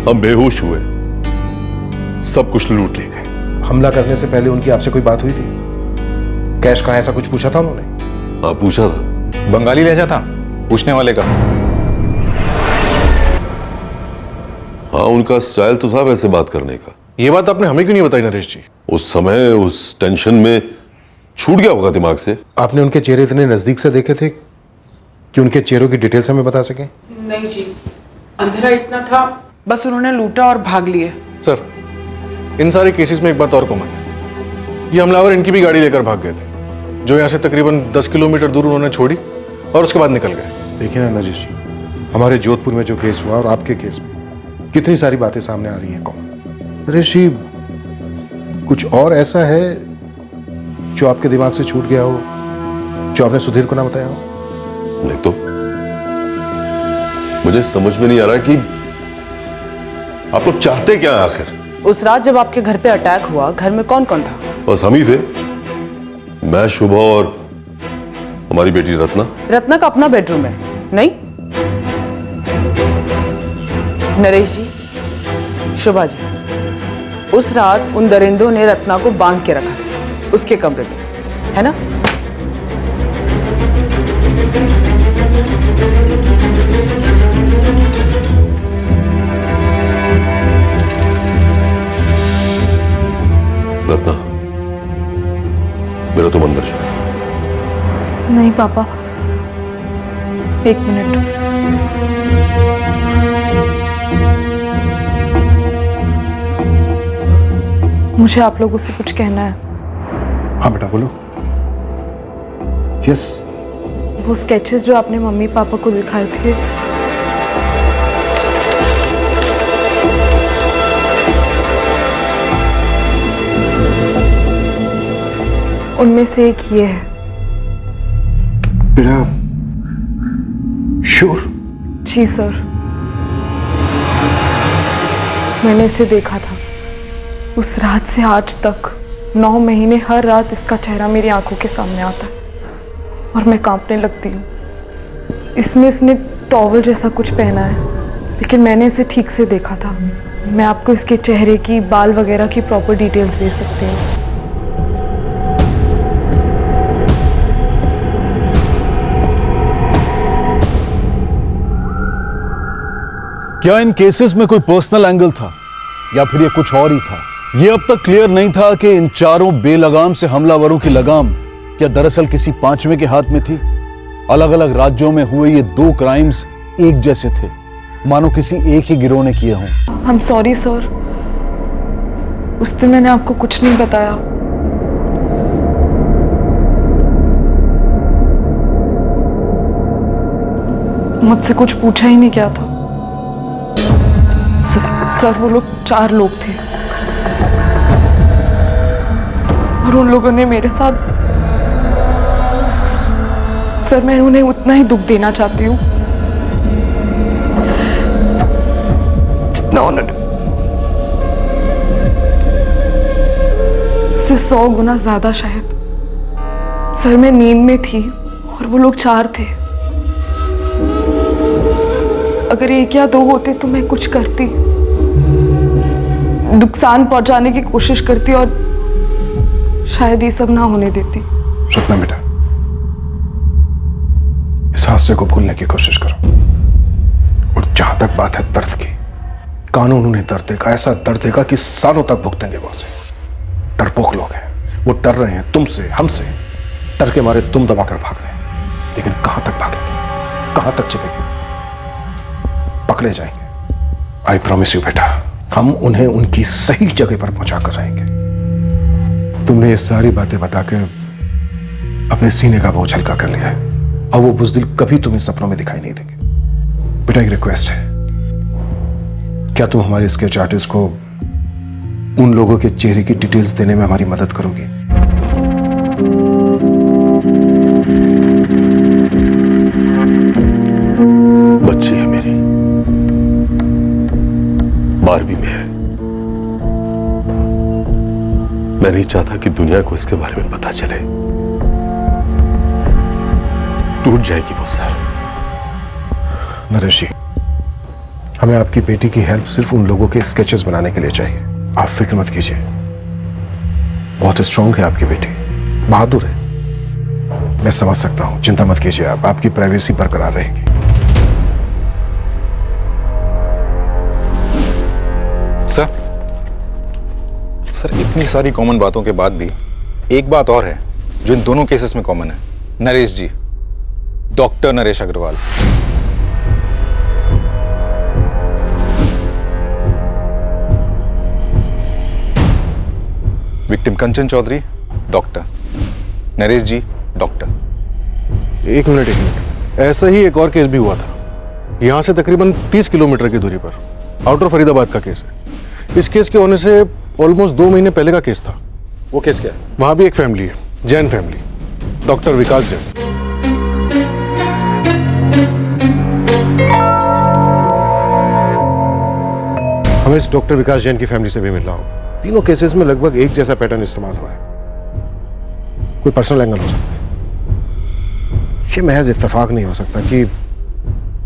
हम बेहोश हुए, सब कुछ लूट ले गए। हमला करने से पहले उनकी आपसे कोई बात हुई थी? कैश कहाँ, ऐसा कुछ पूछा था उन्होंने? हाँ, पूछा था। बंगाली लहजा था पूछने वाले का। हाँ, उनका स्टाइल तो था वैसे बात करने का। ये बात आपने हमें क्यों नहीं बताई नरेश जी? उस समय उस टेंशन में छूट गया होगा दिमाग से। आपने उनके चेहरे इतने नजदीक से देखे थे कि उनके चेहरों की डिटेल्स हमें बता सकें? नहीं जी, अंधेरा इतना था, बस उन्होंने लूटा और भाग लिए। सर, इन सारे केसेस में एक बात और कॉमन है। ये हमलावर इनकी भी गाड़ी लेकर भाग गए थे, जो यहाँ से तकरीबन 10 किलोमीटर दूर उन्होंने छोड़ी और उसके बाद निकल गए। देखिए ना नरेश जी, हमारे जोधपुर में जो केस हुआ और आपके केस में कितनी सारी बातें सामने आ रही हैं कॉमन। नरेश जी, कुछ और ऐसा है जो आपके दिमाग से छूट गया हो, जो आपने सुधीर को ना बताया हो? नहीं तो मुझे समझ में नहीं आ रहा कि आप लोग चाहते क्या आखिर। उस रात जब आपके घर पे अटैक हुआ, घर में कौन कौन था? बस हम ही थे, मैं, शुभा और हमारी बेटी रत्ना। रत्ना का अपना बेडरूम है? नहीं नरेश जी, शुभा जी, उस रात उन दरिंदों ने रत्ना को बांध के रखा था उसके कमरे में, है ना? रत्ना, मेरा तुम अंदर जाओ। नहीं पापा, एक मिनट। मुझे आप लोगों से कुछ कहना है। हाँ बेटा बोलो। यस। वो स्केचेस जो आपने मम्मी पापा को दिखाए थे, उनमें से एक ये है। बेटा श्योर? जी सर, मैंने इसे देखा था। उस रात से आज तक 9 महीने हर रात इसका चेहरा मेरी आंखों के सामने आता है और मैं कांपने लगती हूँ। इसमें इसने टॉवल जैसा कुछ पहना है, लेकिन मैंने इसे ठीक से देखा था। मैं आपको इसके चेहरे की, बाल वगैरह की प्रॉपर डिटेल्स दे सकती हूँ। क्या इन केसेस में कोई पर्सनल एंगल था या फिर ये कुछ और ही था? ये अब तक क्लियर नहीं था कि इन चारों बेलगाम से हमलावरों की लगाम क्या दरअसल किसी पांचवें के हाथ में थी। अलग अलग राज्यों में हुए ये 2 क्राइम्स एक जैसे थे, मानो किसी एक ही गिरोह ने किए हों। I'm sorry सर, उस दिन मैंने आपको कुछ नहीं बताया। मुझसे कुछ पूछा ही नहीं क्या था। सर वो लोग 4 लोग थे और उन लोगों ने मेरे साथ, सर मैं उन्हें उतना ही दुख देना चाहती हूँ जितना उन्होंने, इससे 100 गुना ज्यादा शायद। सर मैं नींद में थी और वो लोग 4 थे। अगर 1 या 2 होते तो मैं कुछ करती, नुकसान पहुंचाने की कोशिश करती और शायद ये सब ना होने देती। रत्ना बेटा, इस हादसे को भूलने की कोशिश करो। और जहां तक बात है दर्द की, कानून उन्हें दर्द देगा, ऐसा दर्द देगा कि सालों तक भुगतेंगे वो से। डरपोक लोग हैं, वो डर रहे हैं तुमसे, हमसे। डर के मारे तुम दबाकर भाग रहे हैं, लेकिन कहां तक भागेंगे, कहां तक छिपेंगे? पकड़े जाएंगे। आई प्रॉमिस यू बेटा, हम उन्हें उनकी सही जगह पर पहुंचा कर रहेंगे। तुमने ये सारी बातें बताकर अपने सीने का बोझ हल्का कर लिया है। अब वो बुज़दिल कभी तुम्हें सपनों में दिखाई नहीं देंगे। बेटा एक रिक्वेस्ट है, क्या तुम हमारे स्केच आर्टिस्ट को उन लोगों के चेहरे की डिटेल्स देने में हमारी मदद करोगे? बच्ची है मेरी, 12वीं में है। मैं नहीं चाहता कि दुनिया को इसके बारे में पता चले। टूट जाएगी वो सर। नरेश जी, हमें आपकी बेटी की हेल्प सिर्फ उन लोगों के स्केचेस बनाने के लिए चाहिए। आप फिक्र मत कीजिए, बहुत स्ट्रांग है आपकी बेटी, बहादुर है। मैं समझ सकता हूं, चिंता मत कीजिए आप, आपकी प्राइवेसी बरकरार रहेगी। सर इतनी सारी कॉमन बातों के बाद भी एक बात और है जो इन दोनों केसेस में कॉमन है। नरेश जी, डॉक्टर नरेश अग्रवाल। विक्टिम कंचन चौधरी, डॉक्टर। नरेश जी, डॉक्टर। एक मिनट, ऐसा ही एक और केस भी हुआ था, यहां से तकरीबन 30 किलोमीटर की दूरी पर, आउटर फरीदाबाद का केस है। इस केस के होने से ऑलमोस्ट 2 महीने पहले का केस था। वो केस क्या है? वहां भी एक फैमिली है, जैन फैमिली, डॉक्टर विकास जैन। हमें इस डॉक्टर विकास जैन की फैमिली से भी मिलना होगा। तीनों केसेस में लगभग एक जैसा पैटर्न इस्तेमाल हुआ है। कोई पर्सनल एंगल हो सकता है। ये महज इत्तेफाक नहीं हो सकता कि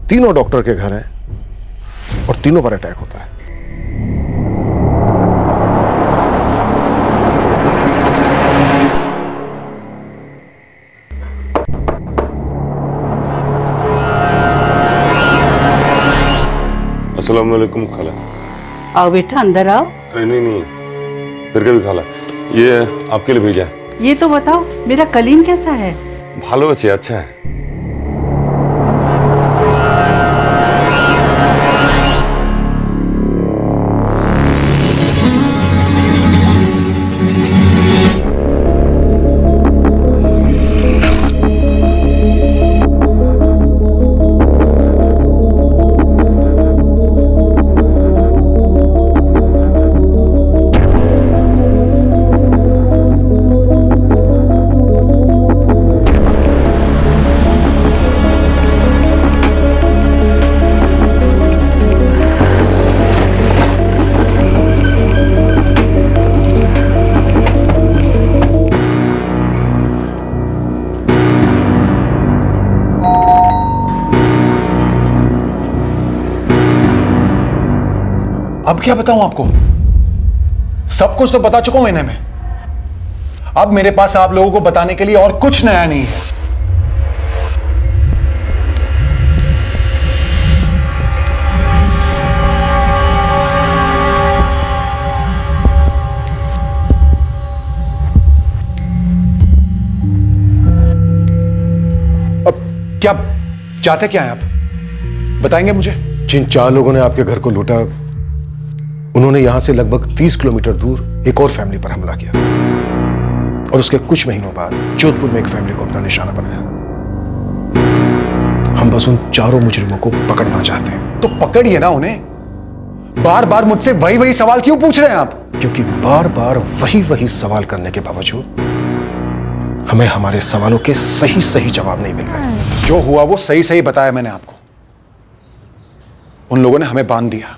तीनों डॉक्टर के घर हैं और तीनों पर अटैक होता है। अस्सलाम वालेकुम खाला। आओ बेटा, अंदर आओ। नहीं नहीं, फिर कभी खाला, ये आपके लिए भेजा है। ये तो बताओ, मेरा कलीम कैसा है? ভালো আছি। আচ্ছা अब क्या बताऊं आपको? सब कुछ तो बता चुका हूं इन्हें मैं। अब मेरे पास आप लोगों को बताने के लिए और कुछ नया नहीं है। अब क्या चाहते क्या हैं आप? बताएंगे मुझे? जिन 4 लोगों ने आपके घर को लूटा, उन्होंने यहां से लगभग 30 किलोमीटर दूर एक और फैमिली पर हमला किया और उसके कुछ महीनों बाद जोधपुर में एक फैमिली को अपना निशाना बनाया। हम बस उन 4 मुजरिमों को पकड़ना चाहते हैं। तो पकड़िए ना उन्हें। बार बार मुझसे वही वही सवाल क्यों पूछ रहे हैं आप? क्योंकि बार बार वही वही सवाल करने के बावजूद हमें हमारे सवालों के सही सही जवाब नहीं मिल रहे। जो हुआ वो सही सही बताया मैंने आपको। उन लोगों ने हमें बांध दिया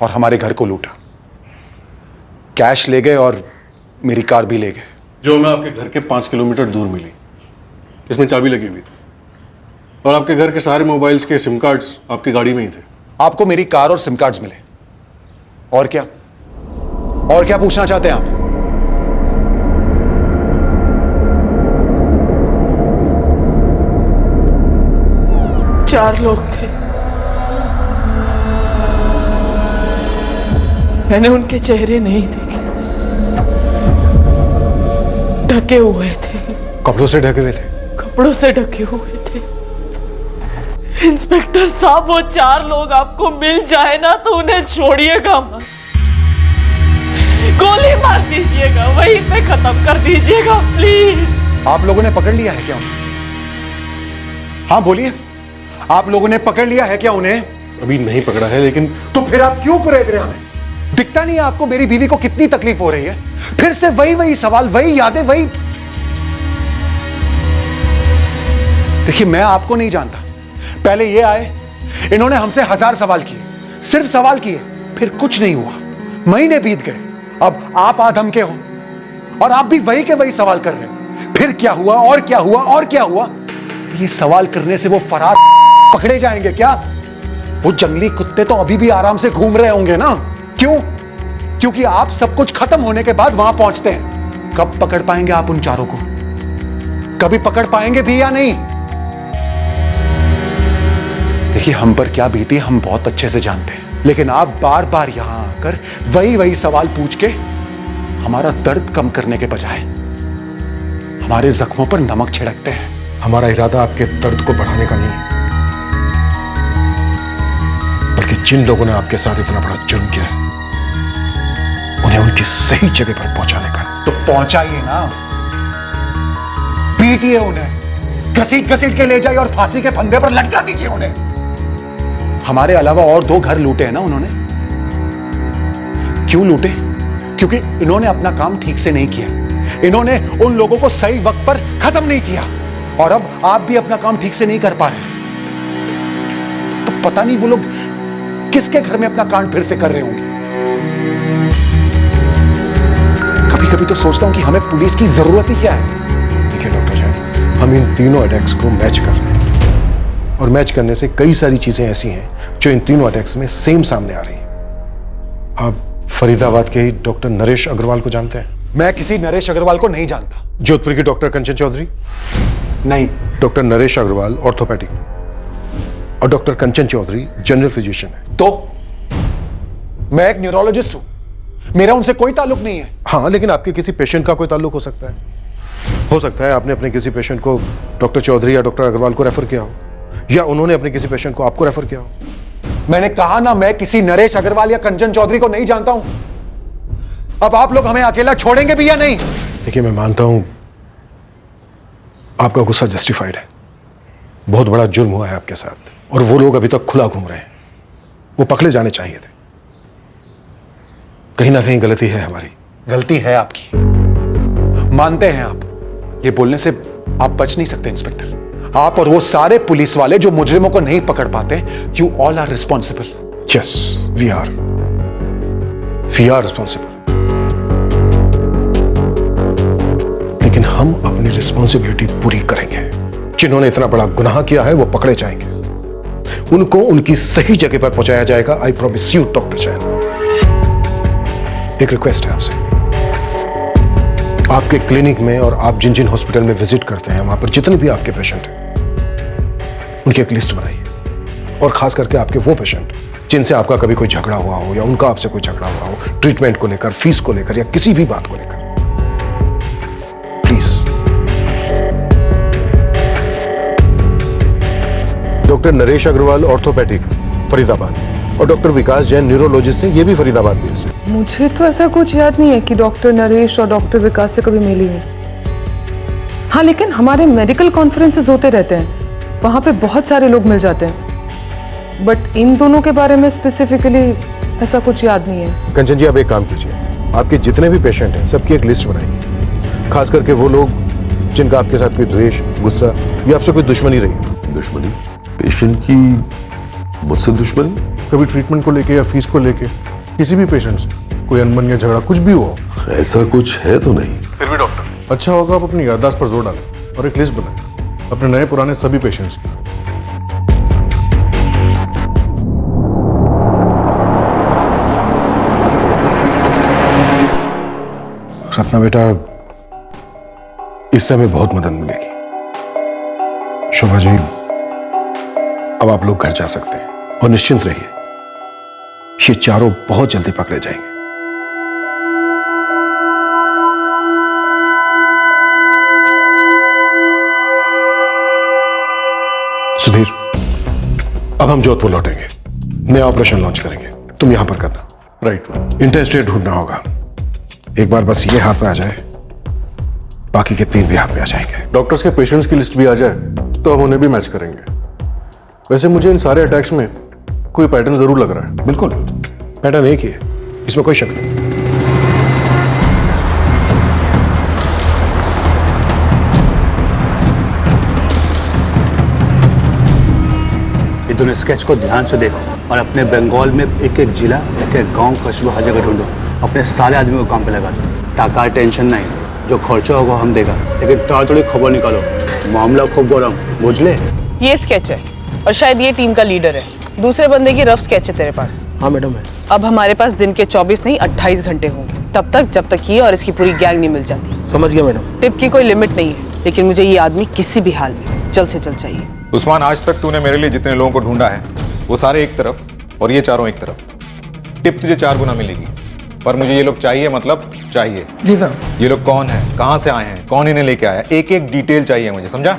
और हमारे घर को लूटा, कैश ले गए और मेरी कार भी ले गए। जो हमें आपके घर के 5 किलोमीटर दूर मिली, इसमें चाबी लगी हुई थी और आपके घर के सारे मोबाइल्स के सिम कार्ड्स आपकी गाड़ी में ही थे। आपको मेरी कार और सिम कार्ड्स मिले, और क्या? और क्या पूछना चाहते हैं आप? चार लोग थे, मैंने उनके चेहरे नहीं देखे, ढके हुए थे। कपड़ों से ढके हुए थे? कपड़ों से ढके हुए थे। इंस्पेक्टर साहब, वो 4 लोग आपको मिल जाए ना तो उन्हें छोड़िएगा मत, गोली मार दीजिएगा, वहीं पे खत्म कर दीजिएगा प्लीज। आप लोगों ने पकड़ लिया है क्या उन्हें? हाँ बोलिए, आप लोगों ने पकड़ लिया है क्या उन्हें? अभी नहीं पकड़ा है, लेकिन तो फिर आप क्यों कुरेद रहे हमें? दिखता नहीं है आपको मेरी बीवी को कितनी तकलीफ हो रही है? फिर से वही वही सवाल, वही यादें, वही। देखिए, मैं आपको नहीं जानता। पहले ये आए, इन्होंने हमसे 1000 सवाल किए, सिर्फ सवाल किए, फिर कुछ नहीं हुआ। महीने बीत गए, अब आप आधम के हो और आप भी वही के वही सवाल कर रहे हो। फिर क्या हुआ और क्या हुआ और क्या हुआ? ये सवाल करने से वो फरार पकड़े जाएंगे क्या? वो जंगली कुत्ते तो अभी भी आराम से घूम रहे होंगे ना? क्यों? क्योंकि आप सब कुछ खत्म होने के बाद वहां पहुंचते हैं। कब पकड़ पाएंगे आप उन 4 को? कभी पकड़ पाएंगे भी या नहीं? देखिए, हम पर क्या बीती हम बहुत अच्छे से जानते हैं, लेकिन आप बार बार यहां आकर वही वही सवाल पूछ के हमारा दर्द कम करने के बजाय हमारे जख्मों पर नमक छिड़कते हैं। हमारा इरादा आपके दर्द को बढ़ाने का नहीं है, बल्कि जिन लोगों ने आपके साथ इतना बड़ा जुर्म किया है उन्हें उनकी सही जगह पर पहुंचाने का। तो पहुंचाइए ना, पीटिए उन्हें, घसीट घसीट के ले जाइए और फांसी के फंदे पर लटका दीजिए उन्हें। हमारे अलावा और 2 घर लूटे हैं ना उन्होंने। क्यों लूटे? क्योंकि इन्होंने अपना काम ठीक से नहीं किया, इन्होंने उन लोगों को सही वक्त पर खत्म नहीं किया, और अब आप भी अपना काम ठीक से नहीं कर पा रहे। तो पता नहीं वो लोग किसके घर में अपना कांड फिर से कर रहे होंगे। कभी कभी तो सोचता हूं कि हमें पुलिस की जरूरत ही क्या है। देखिए डॉक्टर साहब, हम इन तीनों अटैक्स को मैच कर रहे हैं और मैच करने से कई सारी चीजें ऐसी हैं जो इन तीनों अटैक्स में सेम सामने आ रही हैं। आप फरीदाबाद के ही डॉक्टर नरेश अग्रवाल को जानते हैं? मैं किसी नरेश अग्रवाल को नहीं जानता। जोधपुर की डॉक्टर कंचन चौधरी? नहीं। डॉक्टर नरेश अग्रवाल ऑर्थोपेडिक और डॉक्टर कंचन चौधरी जनरल फिजिशियन है। तो मैं एक न्यूरोलॉजिस्ट हूं, मेरा उनसे कोई ताल्लुक नहीं है। हाँ, लेकिन आपके किसी पेशेंट का कोई ताल्लुक हो सकता है। हो सकता है आपने अपने किसी पेशेंट को डॉक्टर चौधरी या डॉक्टर अग्रवाल को रेफर किया हो, या उन्होंने अपने किसी पेशेंट को आपको रेफर किया हो। मैंने कहा ना, मैं किसी नरेश अग्रवाल या कंचन चौधरी को नहीं जानता हूं। अब आप लोग हमें अकेला छोड़ेंगे भी या नहीं? देखिए, मैं मानता हूं आपका गुस्सा जस्टिफाइड है। बहुत बड़ा जुर्म हुआ है आपके साथ, और वो लोग अभी तक खुला घूम रहे हैं। वो पकड़े जाने चाहिए थे। कहीं ना कहीं गलती है हमारी। गलती है आपकी, मानते हैं आप। ये बोलने से आप बच नहीं सकते इंस्पेक्टर। आप और वो सारे पुलिस वाले जो मुजरिमों को नहीं पकड़ पाते, you all are responsible. Yes, we are responsible. लेकिन हम अपनी रिस्पॉन्सिबिलिटी पूरी करेंगे। जिन्होंने इतना बड़ा गुनाह किया है वो पकड़े जाएंगे, उनको उनकी सही जगह पर पहुंचाया जाएगा। I promise you doctor Jain. एक रिक्वेस्ट है आपसे, आपके क्लिनिक में और आप जिन जिन हॉस्पिटल में विजिट करते हैं वहां पर जितने भी आपके पेशेंट हैं उनकी एक लिस्ट बनाइए, और खास करके आपके वो पेशेंट जिनसे आपका कभी कोई झगड़ा हुआ हो या उनका आपसे कोई झगड़ा हुआ हो, ट्रीटमेंट को लेकर, फीस को लेकर या किसी भी बात को लेकर। Please. Doctor Naresh Agrawal orthopedic Faridabad, और डॉक्टर विकास जैन न्यूरोलॉजिस्ट हैं, ये भी फरीदाबाद बेस्ड है। मुझे तो ऐसा कुछ याद नहीं है कि डॉक्टर नरेश और डॉक्टर विकास से कभी मिली हूँ। हाँ, लेकिन हमारे मेडिकल कॉन्फ्रेंसेस होते रहते हैं, वहाँ पे बहुत सारे लोग मिल जाते हैं, बट इन दोनों के बारे में स्पेसिफिकली ऐसा कुछ याद नहीं है। कंचन जी, आप एक काम कीजिए, आपके जितने भी पेशेंट हैं सबकी एक लिस्ट बनाइए, खास करके वो लोग जिनका आपके साथ कोई द्वेष, गुस्सा या आपसे कोई दुश्मनी रही। दुश्मनी? पेशेंट की मुझसे दुश्मनी? कभी ट्रीटमेंट को लेके या फीस को लेके, किसी भी पेशेंट से कोई अनबन या झगड़ा कुछ भी हो? ऐसा कुछ है तो नहीं। फिर भी डॉक्टर, अच्छा होगा आप अपनी याददाश्त पर जोर डालें और एक लिस्ट बनाएं अपने नए पुराने सभी पेशेंट्स की। रत्ना बेटा, इससे हमें बहुत मदद मिलेगी। शोभा जी, अब आप लोग घर जा सकते हैं, और निश्चिंत रहिए, ये चारों बहुत जल्दी पकड़े जाएंगे। सुधीर, अब हम जोधपुर लौटेंगे, नया ऑपरेशन लॉन्च करेंगे। तुम यहां पर करना। राइट। इंटरस्टेट ढूंढना होगा। एक बार बस ये हाथ में आ जाए, बाकी के 3 भी हाथ में आ जाएंगे। डॉक्टर्स के पेशेंट्स की लिस्ट भी आ जाए तो हम उन्हें भी मैच करेंगे। वैसे मुझे इन सारे अटैक्स में कोई पैटर्न जरूर लग रहा है। बिल्कुल, पैटर्न एक ही है, इसमें कोई शक नहीं। ये दोनों स्केच को ध्यान से देखो, और अपने बंगाल में एक एक जिला, एक एक गांव, कस्बा, हर जगह ढूंढो। अपने सारे आदमी को काम पे लगा दो। टाका टेंशन नहीं, जो खर्चा होगा हम देगा, लेकिन ताड़ाताड़ी खबर निकालो। मामला खूब गरम, बुझ ले। ये स्केच है, और शायद ये टीम का लीडर है। दूसरे बंदे की रफ स्केच है तेरे पास? हाँ मैडम है। अब हमारे पास दिन के 24 नहीं 28 घंटे होंगे, तब तक जब तक ये और इसकी पूरी गैंग नहीं मिल जाती। समझ गया मैडम। टिप की कोई लिमिट नहीं है, लेकिन मुझे ये आदमी किसी भी हाल में जल्द से जल्द चाहिए। उस्मान, आज तक तूने मेरे लिए जितने लोगों को ढूंढा है वो सारे एक तरफ और ये चारों एक तरफ। टिप तुझे 4 गुना मिलेगी, पर मुझे ये लोग चाहिए, मतलब चाहिए। जी साहब। ये लोग कौन है, कहां से आए हैं, कौन इन्हें लेके आया, एक एक डिटेल चाहिए मुझे, समझा?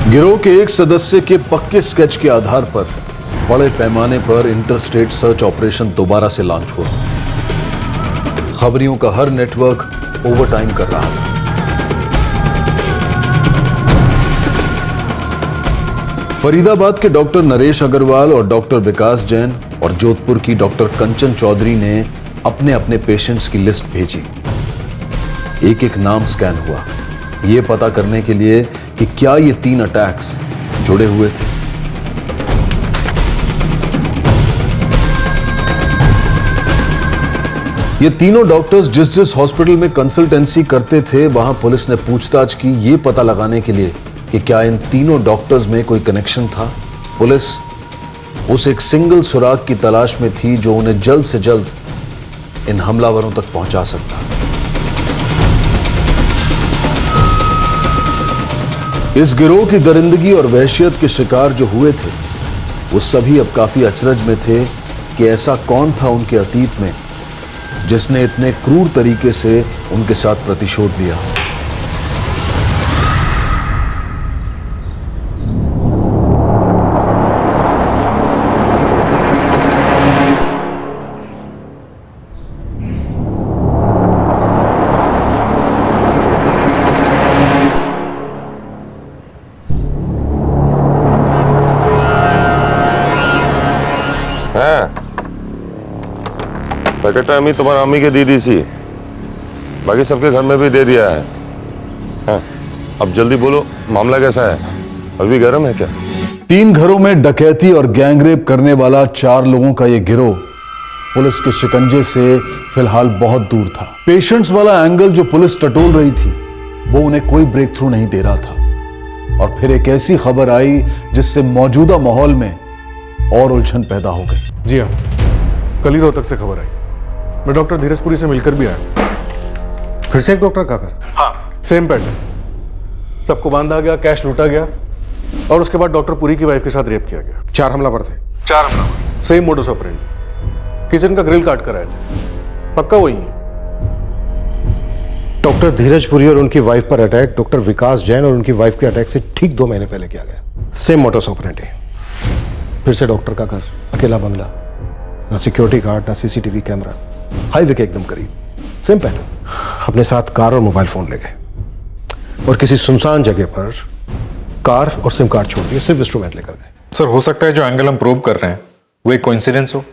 गिरोह के एक सदस्य के पक्के स्केच के आधार पर बड़े पैमाने पर इंटरस्टेट सर्च ऑपरेशन दोबारा से लॉन्च हुआ। खबरियों का हर नेटवर्क ओवरटाइम कर रहा था। फरीदाबाद के डॉक्टर नरेश अग्रवाल और डॉक्टर विकास जैन और जोधपुर की डॉक्टर कंचन चौधरी ने अपने अपने पेशेंट्स की लिस्ट भेजी। एक एक नाम स्कैन हुआ, यह पता करने के लिए कि क्या ये 3 अटैक्स जुड़े हुए थे। ये तीनों डॉक्टर्स जिस जिस हॉस्पिटल में कंसल्टेंसी करते थे, वहां पुलिस ने पूछताछ की, ये पता लगाने के लिए कि क्या इन तीनों डॉक्टर्स में कोई कनेक्शन था। पुलिस उस एक सिंगल सुराग की तलाश में थी जो उन्हें जल्द से जल्द इन हमलावरों तक पहुंचा सकता। इस गिरोह की दरिंदगी और वहशियत के शिकार जो हुए थे, वो सभी अब काफी अचरज में थे कि ऐसा कौन था उनके अतीत में जिसने इतने क्रूर तरीके से उनके साथ प्रतिशोध लिया। पैकेट अम्मी तुम्हारा अम्मी के दीदी सी, बाकी सबके घर में भी दे दिया है। हाँ, अब जल्दी बोलो मामला कैसा है, अभी गर्म है क्या? 3 घरों में डकैती और गैंगरेप करने वाला 4 लोगों का यह गिरोह पुलिस के शिकंजे से फिलहाल बहुत दूर था। पेशेंट्स वाला एंगल जो पुलिस टटोल रही थी वो उन्हें कोई ब्रेक थ्रू नहीं दे रहा था। और फिर एक ऐसी खबर आई जिससे मौजूदा माहौल में और उलझन पैदा हो गई। जी हाँ, कल ही रोहतक से खबर आई। मैं डॉक्टर धीरजपुरी से मिलकर भी आया। फिर से एक डॉक्टर का घर? हाँ, सेम पैटर्न। सबको बांधा गया, कैश लूटा गया और उसके बाद डॉक्टर पुरी की वाइफ के साथ रेप किया गया। 4 हमलावर थे? 4 हमलावर, सेम मोडस ऑपरेंडी। किचन का ग्रिल काट कर आए थे, पक्का वही है। डॉक्टर धीरजपुरी और उनकी वाइफ पर अटैक डॉक्टर विकास जैन और उनकी वाइफ के अटैक से ठीक 2 महीने पहले किया गया। Same modus operandi. फिर से डॉक्टर का घर, अकेला बंगला, ना सिक्योरिटी गार्ड ना सीसीटीवी कैमरा, हाईवे के एकदम करीब, सेम पैटर्न। अपने साथ कार और मोबाइल फोन ले गए और किसी सुनसान जगह पर कार और सिम कार्ड छोड़ दिए, सिर्फ इंस्ट्रूमेंट लेकर गए। सर, हो सकता है जो एंगल हम प्रूव कर रहे हैं वो एक कोइंसिडेंस हो,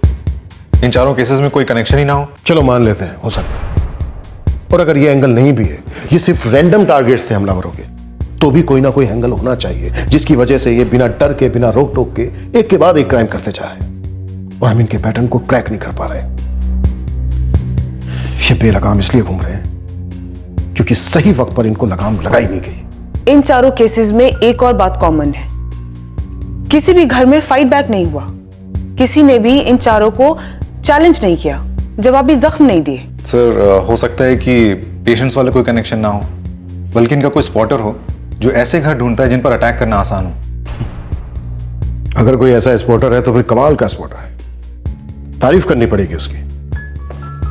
इन चारों केसेस में कोई कनेक्शन ही ना हो। चलो मान लेते हैं, हो सकता है। और अगर ये एंगल नहीं भी है, ये सिर्फ रैंडम टारगेट्स थे हमलावरों के, तो भी कोई ना कोई एंगल होना चाहिए जिसकी वजह से ये बिना डर के, बिना रोक टोक के एक के बाद एक क्राइम करते जा रहे हैं और हम इनके पैटर्न को क्रैक नहीं कर पा रहे। ये बेलगाम इसलिए घूम रहे हैं क्योंकि सही वक्त पर इनको लगाम लगाई नहीं गई। इन चारों केसेस में एक और बात कॉमन है, किसी भी घर में फाइट बैक नहीं हुआ, किसी ने भी इन चारों को चैलेंज नहीं किया, जवाबी जख्म नहीं दिए। सर, हो सकता है कि पेशेंट्स वाले कोई कनेक्शन ना हो, बल्कि इनका कोई स्पॉटर हो जो ऐसे घर ढूंढता है जिन पर अटैक करना आसान हो। अगर कोई ऐसा स्पॉटर है तो फिर कमाल का स्पॉटर है, तारीफ करनी पड़ेगी उसकी।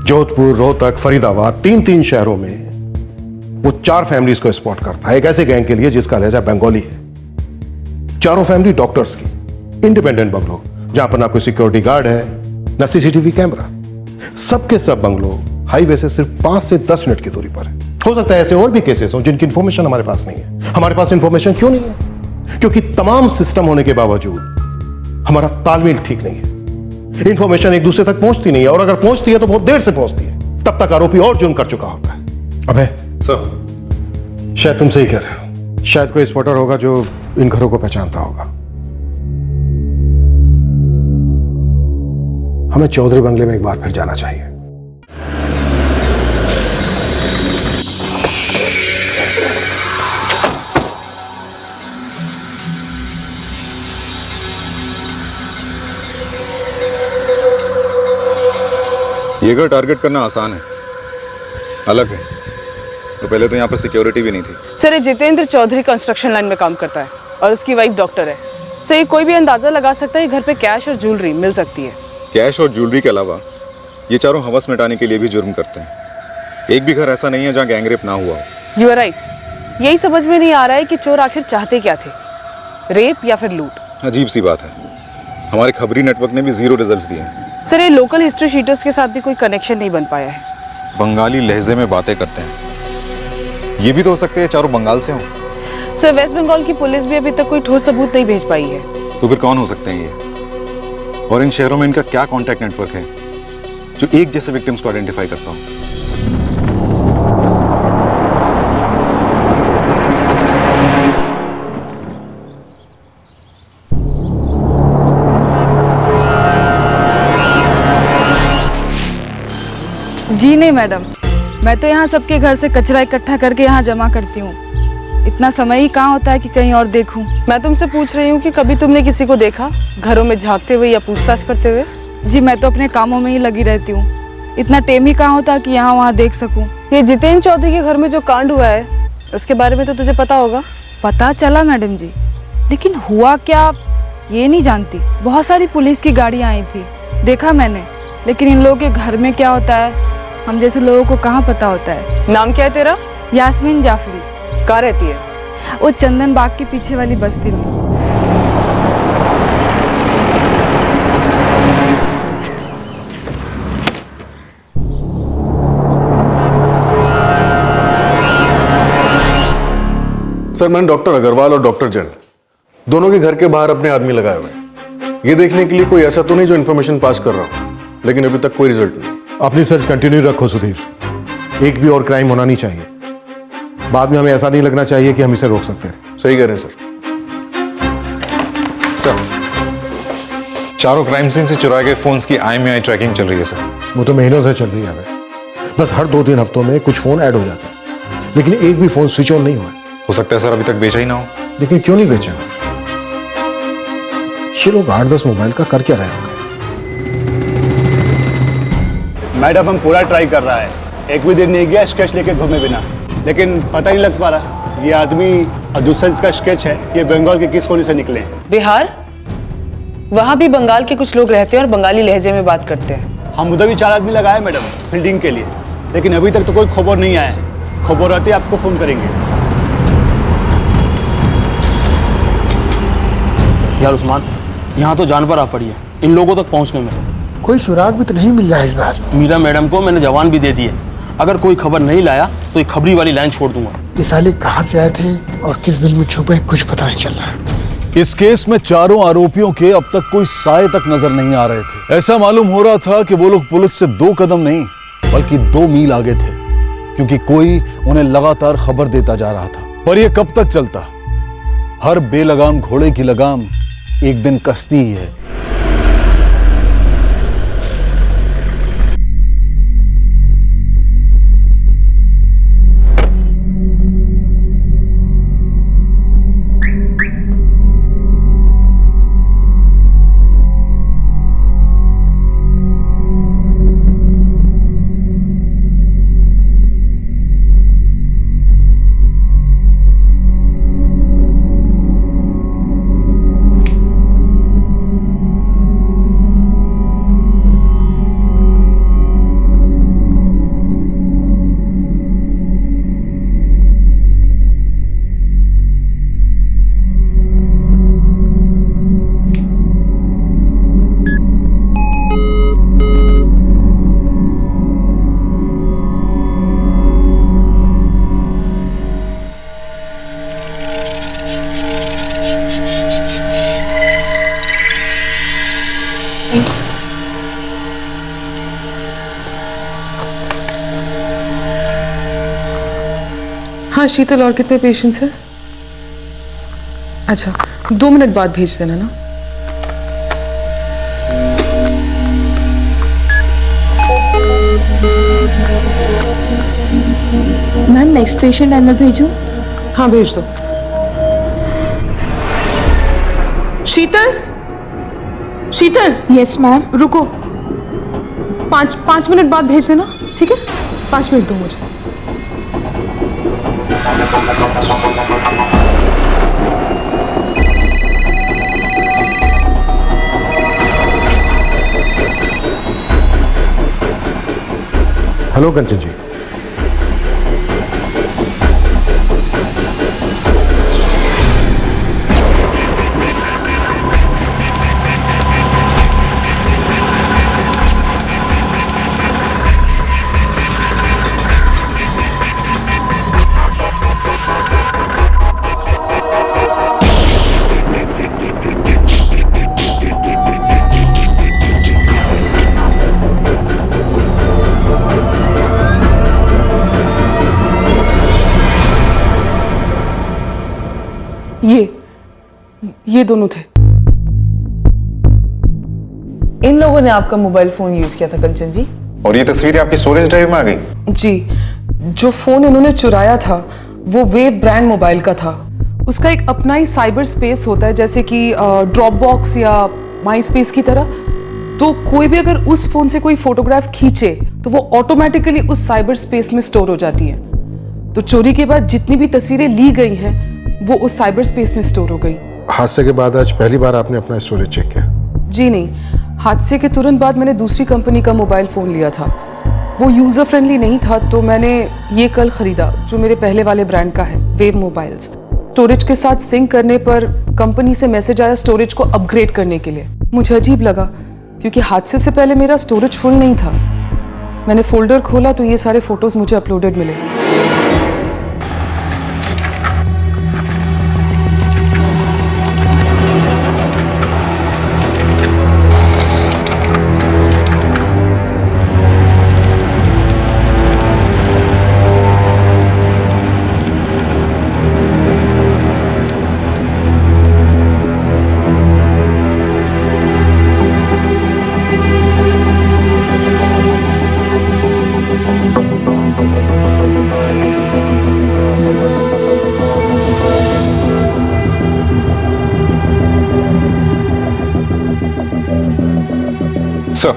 जोधपुर, रोहतक, फरीदाबाद, 3 शहरों में वो 4 फैमिलीज को स्पॉट करता है, एक ऐसे गैंग के लिए जिसका लहजा बंगाली है। चारों फैमिली डॉक्टर्स की, इंडिपेंडेंट बंगलो जहां पर ना कोई सिक्योरिटी गार्ड है ना सीसीटीवी कैमरा। सबके सब बंगलो हाईवे से सिर्फ 5 से 10 मिनट की दूरी पर है। हो सकता है ऐसे और भी केसेस हों जिनकी इंफॉर्मेशन हमारे पास नहीं है। हमारे पास इंफॉर्मेशन क्यों नहीं है? क्योंकि तमाम सिस्टम होने के बावजूद हमारा तालमेल ठीक नहीं है। इंफॉर्मेशन एक दूसरे तक पहुंचती नहीं है और अगर पहुंचती है तो बहुत देर से पहुंचती है, तब तक आरोपी और जुर्म कर चुका होता है। अबे सर, शायद तुम सही कह रहे हो, शायद कोई स्पॉटर होगा जो इन घरों को पहचानता होगा। हमें चौधरी बंगले में एक बार फिर जाना चाहिए। ये घर टारगेट करना आसान है, अलग है। तो पहले तो यहाँ पर सिक्योरिटी भी नहीं थी। सर, ये जितेंद्र चौधरी कंस्ट्रक्शन लाइन में काम करता है और उसकी वाइफ डॉक्टर है। सर, कोई भी अंदाजा लगा सकता है घर पे कैश और ज्वेलरी मिल सकती है। कैश और ज्वेलरी के अलावा ये चारों हवस मिटाने के लिए भी जुर्म करते हैं। एक भी घर ऐसा नहीं है जहाँ गैंगरेप ना हुआ हो। You are right. यही समझ में नहीं आ रहा है कि चोर आखिर चाहते क्या थे, रेप या फिर लूट। अजीब सी बात है, हमारे खबरी नेटवर्क ने भी 0 रिजल्ट्स दिए हैं। सर, ये लोकल हिस्ट्री शीटर्स के साथ भी कोई कनेक्शन नहीं बन पाया है। बंगाली लहजे में बातें करते हैं, ये भी तो हो सकते हैं चारों बंगाल से हों। सर, वेस्ट बंगाल की पुलिस भी अभी तक कोई ठोस सबूत नहीं भेज पाई है। तो फिर कौन हो सकते हैं ये? और इन शहरों में इनका क्या कॉन्टैक्ट नेटवर्क है जो एक जैसे विक्टिम्स को आइडेंटिफाई करता हो? जी नहीं मैडम, मैं तो यहाँ सबके घर से कचरा इकट्ठा करके यहाँ जमा करती हूँ। इतना समय ही कहाँ होता है कि कहीं और देखूं। मैं तुमसे पूछ रही हूँ कि कभी तुमने किसी को देखा घरों में झांकते हुए या पूछताछ करते हुए? जी, मैं तो अपने कामों में ही लगी रहती हूँ, इतना टेम ही कहाँ होता कि यहाँ वहाँ देख सकूँ। ये जितेंद्र चौधरी के घर में जो कांड हुआ है उसके बारे में तो तुझे पता होगा? पता चला मैडम जी, लेकिन हुआ क्या ये नहीं जानती। बहुत सारी पुलिस की गाड़ियाँ आई थी, देखा मैंने, लेकिन इन लोगों के घर में क्या होता है हम जैसे लोगों को कहाँ पता होता है। नाम क्या है तेरा? यास्मीन जाफरी। कहाँ रहती है? वो चंदन बाग के पीछे वाली बस्ती में। सर, मैंने डॉक्टर अग्रवाल और डॉक्टर जैन दोनों के घर के बाहर अपने आदमी लगाए हुए हैं, ये देखने के लिए कोई ऐसा तो नहीं जो इन्फॉर्मेशन पास कर रहा हूं, लेकिन अभी तक कोई रिजल्ट नहीं। अपनी सर्च कंटिन्यू रखो सुधीर, एक भी और क्राइम होना नहीं चाहिए। बाद में हमें ऐसा नहीं लगना चाहिए कि हम इसे रोक सकते थे। सही कह रहे हैं सर, चारों क्राइम सीन से चुराए गए फोन्स की आई ट्रैकिंग चल रही है सर। वो तो महीनों से चल रही है हमें, बस हर 2-3 हफ्तों में कुछ फोन ऐड हो जाते हैं, लेकिन एक भी फोन स्विच ऑन नहीं हुआ। हो सकता है सर अभी तक बेचा ही ना हो। लेकिन क्यों नहीं बेचा? ये लोग 8-10 मोबाइल का कर क्या रहे होंगे? मैडम, हम पूरा ट्राई कर रहा है, एक भी दिन नहीं गया स्केच लेके घूमे बिना, लेकिन पता ही नहीं लग पा रहा ये आदमी और दूसरा जिसका स्केच है ये बंगाल के किस कोने से निकले हैं। बिहार? वहाँ भी बंगाल के कुछ लोग रहते हैं और बंगाली लहजे में बात करते हैं। हम उधर भी 4 आदमी लगाए मैडम फील्डिंग के लिए, लेकिन अभी तक तो कोई खबर नहीं आया है। खबर आती है आपको फोन करेंगे। यार उस्मान, यहाँ तो जान पर आ पड़ी है इन लोगों तक पहुँचने में। कोई सुराग भी तो नहीं मिल रहा है इस बार। मीरा मैडम को मैंने जवान भी दे दी है, अगर कोई खबर नहीं लाया तो ये खबरी वाली लाइन छोड़ दूंगा। ये साले कहाँ से आए थे और किस बिल में छुपे कुछ पता नहीं चल रहा है। इस केस में चारों आरोपियों के अब तक कोई साए तक नजर नहीं आ रहे थे। ऐसा मालूम हो रहा था कि वो लोग पुलिस से 2 कदम नहीं बल्कि 2 मील आगे थे, क्योंकि कोई उन्हें लगातार खबर देता जा रहा था। पर यह कब तक चलता? हर बेलगाम घोड़े की लगाम एक दिन कसती ही है। हाँ शीतल, और कितने पेशेंट्स हैं? अच्छा 2 मिनट बाद भेज देना ना। मैम नेक्स्ट पेशेंट अंदर भेजूं? हाँ भेज दो। शीतल, शीतल। Yes ma'am. रुको, 5 मिनट बाद भेज देना, ठीक है? 5 मिनट दो मुझे। हेलो कंचन जी। ये दोनों थे। इन लोगों ने आपका मोबाइल फोन यूज किया था कंचन जी? और ये तस्वीरें आपकी स्टोरेज ड्राइव में आ गई? जी, जो फोन इन्होंने चुराया था वो वेव ब्रांड मोबाइल का था। उसका एक अपना ही साइबर स्पेस होता है, जैसे कि ड्रॉप बॉक्स या माई स्पेस की तरह। तो कोई भी अगर उस फोन से कोई फोटोग्राफ खींचे तो वो ऑटोमेटिकली उस साइबर स्पेस में स्टोर हो जाती है। तो चोरी के बाद जितनी भी तस्वीरें ली गई हैं वो उस साइबर स्पेस में स्टोर हो गई। हादसे के बाद आज पहली बार आपने अपना स्टोरेज चेक किया? जी नहीं, हादसे के तुरंत बाद मैंने दूसरी कंपनी का मोबाइल फ़ोन लिया था। वो यूज़र फ्रेंडली नहीं था, तो मैंने ये कल ख़रीदा जो मेरे पहले वाले ब्रांड का है, वेव मोबाइल्स। स्टोरेज के साथ सिंक करने पर कंपनी से मैसेज आया स्टोरेज को अपग्रेड करने के लिए। मुझे अजीब लगा क्योंकि हादसे से पहले मेरा स्टोरेज फुल नहीं था। मैंने फोल्डर खोला तो ये सारे फोटोज़ मुझे अपलोडेड मिले। सर,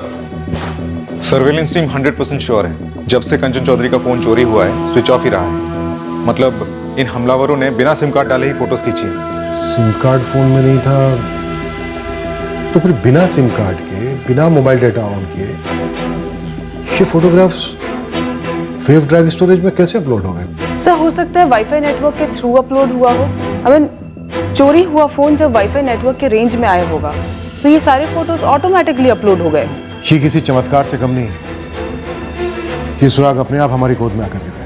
सर्वेलेंस टीम 100% श्योर है, जब से कंचन चौधरी का फोन चोरी हुआ है स्विच ऑफ ही रहा है। मतलब इन हमलावरों ने बिना सिम कार्ड डाले ही फोटोज खींची हैं। सिम कार्ड फोन में नहीं था तो फिर बिना सिम कार्ड के, बिना मोबाइल डेटा ऑन किए ये फोटोग्राफ्स वेव ड्राइव स्टोरेज में कैसे अपलोड हो गए? सर, हो सकता है वाईफाई नेटवर्क के थ्रू अपलोड हुआ हो। चोरी हुआ फोन जब वाईफाई नेटवर्क के रेंज में आया होगा तो ये सारे फोटोज ऑटोमेटिकली अपलोड हो गए। ये किसी चमत्कार से कम नहीं है। ये सुराग अपने आप हमारी गोद में आकर गिरा है।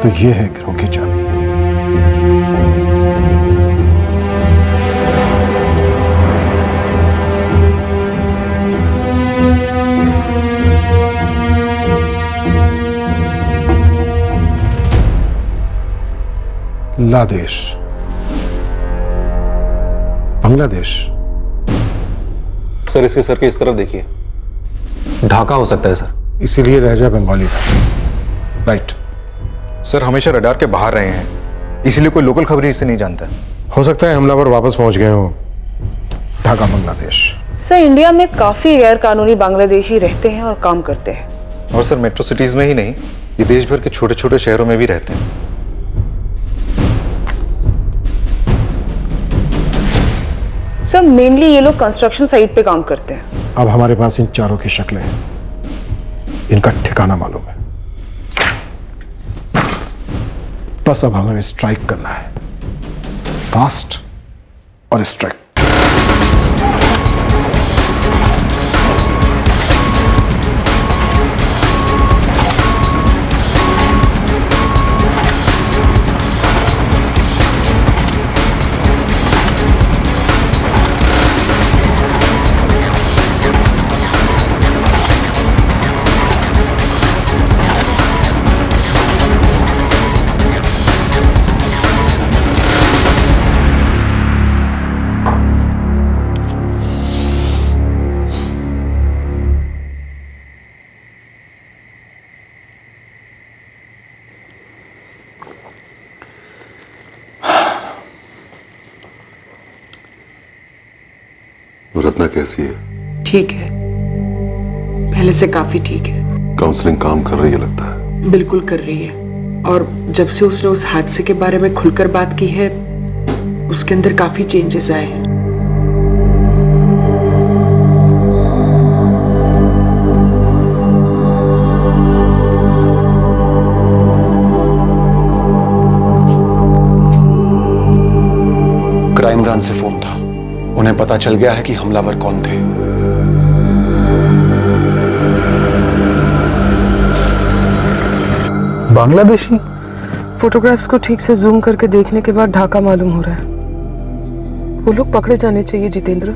तो ये है गिरोह की चाबी। लादेश, बांग्लादेश। सर, इसके सर के इस तरफ देखिए, ढाका हो सकता है सर। इसीलिए लहजा बंगाली था। राइट। सर, हमेशा रडार के बाहर रहे हैं, इसीलिए कोई लोकल खबरें इसे नहीं जानता। हो सकता है हमलावर वापस पहुंच गए हो ढाका, बांग्लादेश। सर, इंडिया में काफी गैर कानूनी बांग्लादेशी रहते हैं और काम करते हैं। और सर, मेट्रो सिटीज में ही नहीं, ये देश भर के छोटे छोटे शहरों में भी रहते हैं। सर, मेनली ये लोग कंस्ट्रक्शन साइट पे काम करते हैं। अब हमारे पास इन चारों की शक्लें हैं, इनका ठिकाना मालूम है। बस अब हमें स्ट्राइक करना है, फास्ट और स्ट्राइक। रत्ना कैसी है? ठीक है, पहले से काफी ठीक है। काउंसलिंग काम कर रही है लगता है। बिल्कुल कर रही है, और जब से उसने उस हादसे के बारे में खुलकर बात की है उसके अंदर काफी चेंजेस आए हैं। क्राइम ब्रांच से फोन था, उन्हें पता चल गया है कि हमलावर कौन थे। बांग्लादेशी? फोटोग्राफ्स को ठीक से जूम करके देखने के बाद ढाका मालूम हो रहा है। वो लोग पकड़े जाने चाहिए जितेंद्र,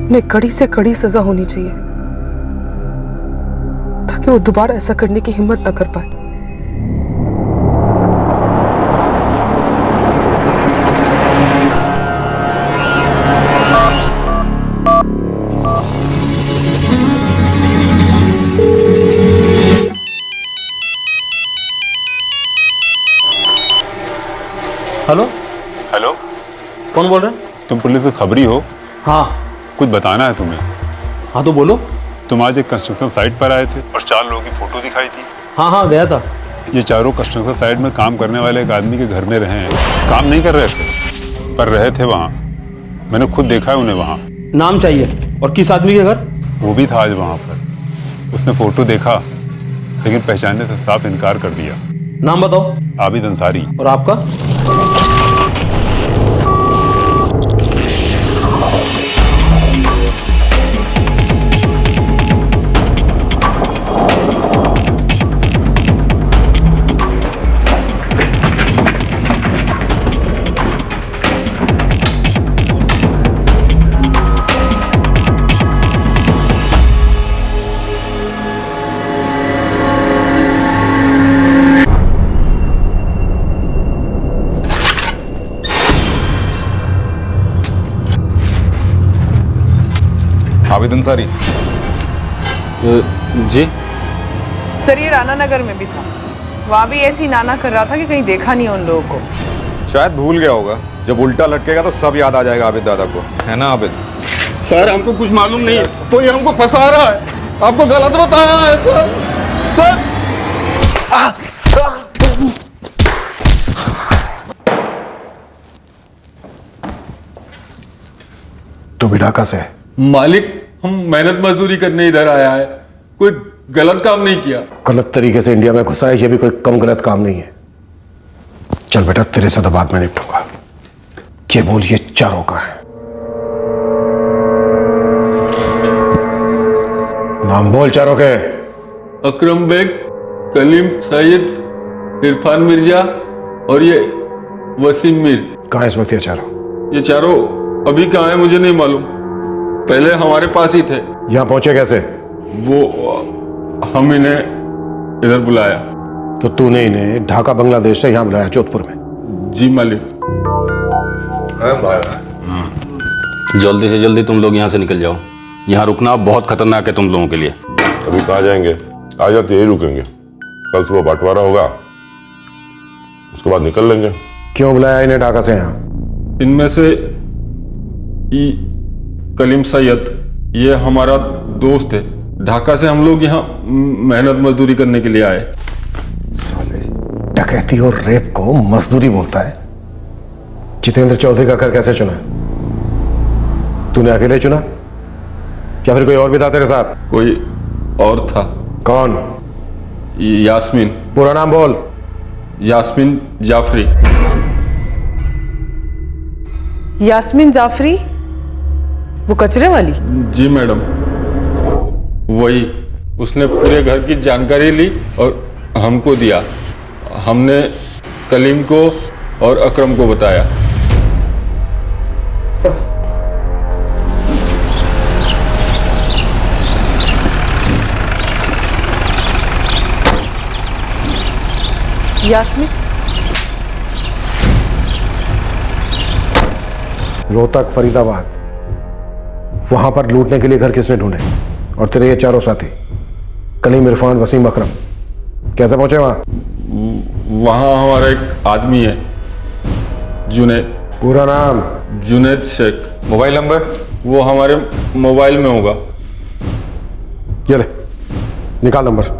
उन्हें कड़ी से कड़ी सजा होनी चाहिए ताकि वो दोबारा ऐसा करने की हिम्मत न कर पाए। हेलो हेलो, कौन बोल रहे हैं? तुम पुलिस से खबरी हो? हाँ। कुछ बताना है तुम्हें। हाँ तो बोलो। तुम आज एक कंस्ट्रक्शन साइट पर आए थे और 4 लोगों की फोटो दिखाई थी। हाँ गया था। ये चारों कंस्ट्रक्शन साइट में काम करने वाले एक आदमी के घर में रहे हैं। काम नहीं कर रहे थे पर रहे थे वहाँ। मैंने खुद देखा है उन्हें वहाँ। नाम चाहिए। और किस आदमी के घर? वो भी था आज वहाँ पर। उसने फोटो देखा लेकिन पहचानने से साफ इनकार कर दिया। नाम बताओ। आबिद अंसारी। और आपका? आबिद अंसारी। जी सर ये राना नगर में भी था। वहाँ भी ऐसी नाना कर रहा था कि कहीं देखा नहीं उन लोगों को। शायद भूल गया होगा। जब उल्टा लटकेगा तो सब याद आ जाएगा आबिद दादा को, है ना आबिद? सर हमको कुछ मालूम नहीं है, कोई हमको फंसा रहा है, आपको गलत बताया है सर। तू भी ढाका से? मालिक हम मेहनत मजदूरी करने इधर आया है, कोई गलत काम नहीं किया। गलत तरीके से इंडिया में घुसा है, ये भी कोई कम गलत काम नहीं है। चल बेटा तेरे से तो बाद में निपटूंगा। ये बोल ये चारों का है? नाम बोल चारों के। अकरम बेग, कलीम सैयद, इरफान मिर्जा और ये वसीम मीर। कहाँ इस वक्त ये चारों? ये चारों अभी कहाँ है मुझे नहीं मालूम, पहले हमारे पास ही थे। यहाँ पहुंचे कैसे? वो हम इन्हें इधर बुलाया। तो तूने इन्हें ढाका बांग्लादेश से यहाँ बुलाया जोधपुर में? जी मालिक। जल्दी से जल्दी तुम लोग यहाँ से निकल जाओ। यहाँ रुकना बहुत खतरनाक है तुम लोगों के लिए। अभी कहाँ जाएंगे? आज रात यही रुकेंगे, कल सुबह बंटवारा होगा, उसके बाद निकल लेंगे। क्यों बुलाया इन्हें ढाका से यहाँ? इनमें से कलीम सैयद ये हमारा दोस्त है। ढाका से हम लोग यहाँ मेहनत मजदूरी करने के लिए आए। साले डकैती और रेप को मजदूरी बोलता है। जितेंद्र चौधरी का घर कैसे चुना? तूने अकेले चुना या फिर कोई और भी था तेरे साथ? कोई और था। कौन? यास्मीन। पूरा नाम बोल। यास्मीन जाफरी। यास्मीन जाफरी, वो कचरे वाली? जी मैडम, वही। उसने पूरे घर की जानकारी ली और हमको दिया। हमने कलीम को और अकरम को बताया। यास्मीन? रोहतक, फरीदाबाद, वहां पर लूटने के लिए घर किसने ढूंढे? और तेरे ये चारों साथी कलीम, इरफान, वसीम, अकरम कैसे पहुंचे वहां? वहां हमारा एक आदमी है, जुनैद। पूरा नाम? जुनैद शेख। Mobile number? वो हमारे मोबाइल में होगा। ये ले, निकाल नंबर।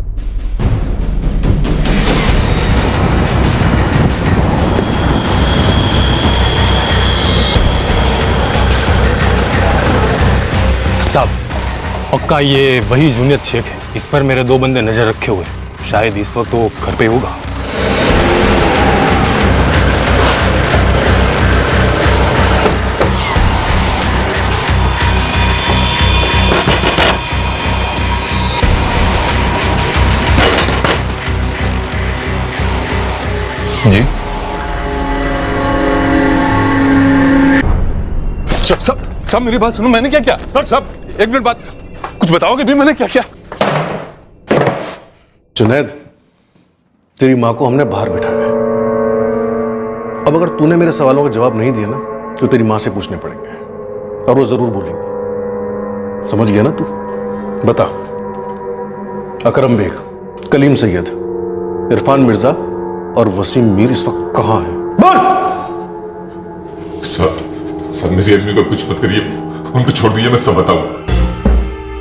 साहब पक्का ये वही जुनैद शेख है। इस पर मेरे 2 बंदे नजर रखे हुए, शायद इस वक्त वो घर पे होगा। जी सब मेरी बात सुनो, मैंने क्या किया? सब एक मिनट बात, कुछ बताओगे भी मैंने क्या किया? जुनैद, तेरी माँ को हमने बाहर बिठाया है। अब अगर तूने मेरे सवालों का जवाब नहीं दिया ना तो तेरी माँ से पूछने पड़ेंगे और वो जरूर बोलेंगे। समझ गया ना तू? बता, अकरम बेग, कलीम सैयद, इरफान मिर्जा और वसीम मीर इस वक्त कहाँ हैं? बोल। सर मेरी आदमी को कुछ मत करिए, उनको छोड़ दीजिए, मैं सब बताऊं।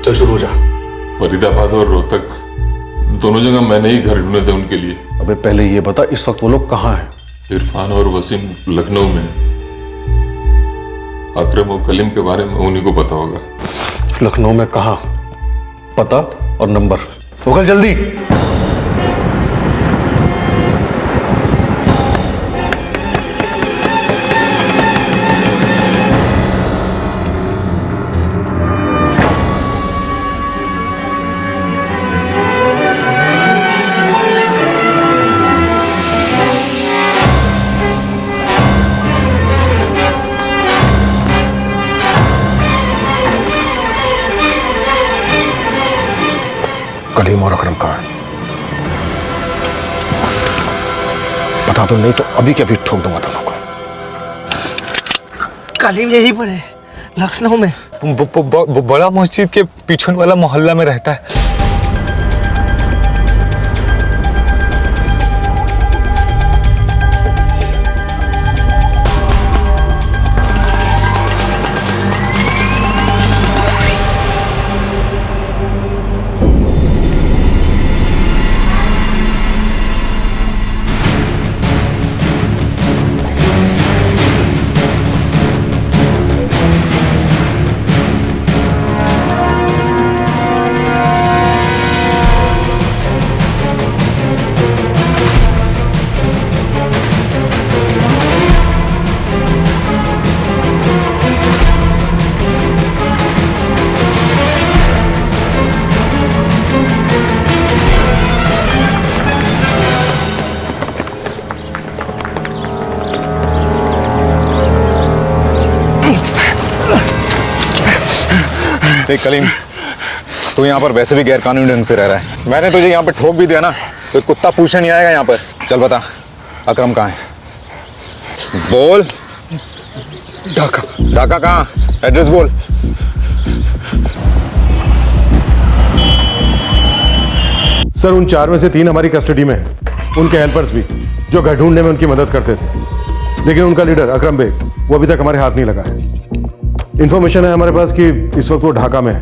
चल शुरू हो जा। फरीदाबाद और रोहतक दोनों जगह मैंने ही घर ढूंढे थे उनके लिए। अबे पहले ये बता, इस वक्त वो लोग कहाँ हैं? इरफान और वसीम लखनऊ में। अकरम और कलीम के बारे में उन्हीं को पता होगा। लखनऊ में कहाँ? पता और नंबर। होगा जल्दी। कलीम और अकरम कहाँ है? बता दो, नहीं तो अभी के अभी ठोक दूंगा दोनों को। कलीम यहीं पर है, लखनऊ में। बड़ा मस्जिद के पीछे वाला मोहल्ला में रहता है। देख कलीम, तू यहाँ पर वैसे भी गैर कानूनी ढंग से रह रहा है। मैंने तुझे यहाँ पर ठोक भी दिया ना, तो कुत्ता पूछने नहीं आएगा यहाँ पर। चल बता, अकरम कहाँ है? बोल। ढाका। ढाका कहाँ? एड्रेस बोल। सर, उन 4 में से 3 हमारी कस्टडी में हैं। उनके हेल्पर्स भी, जो घर ढूंढने में उनकी मदद करते थे। लेकिन उनका लीडर अकरम बेग, वो अभी तक हमारे हाथ नहीं लगा है। इंफॉर्मेशन है हमारे पास कि इस वक्त वो ढाका में है।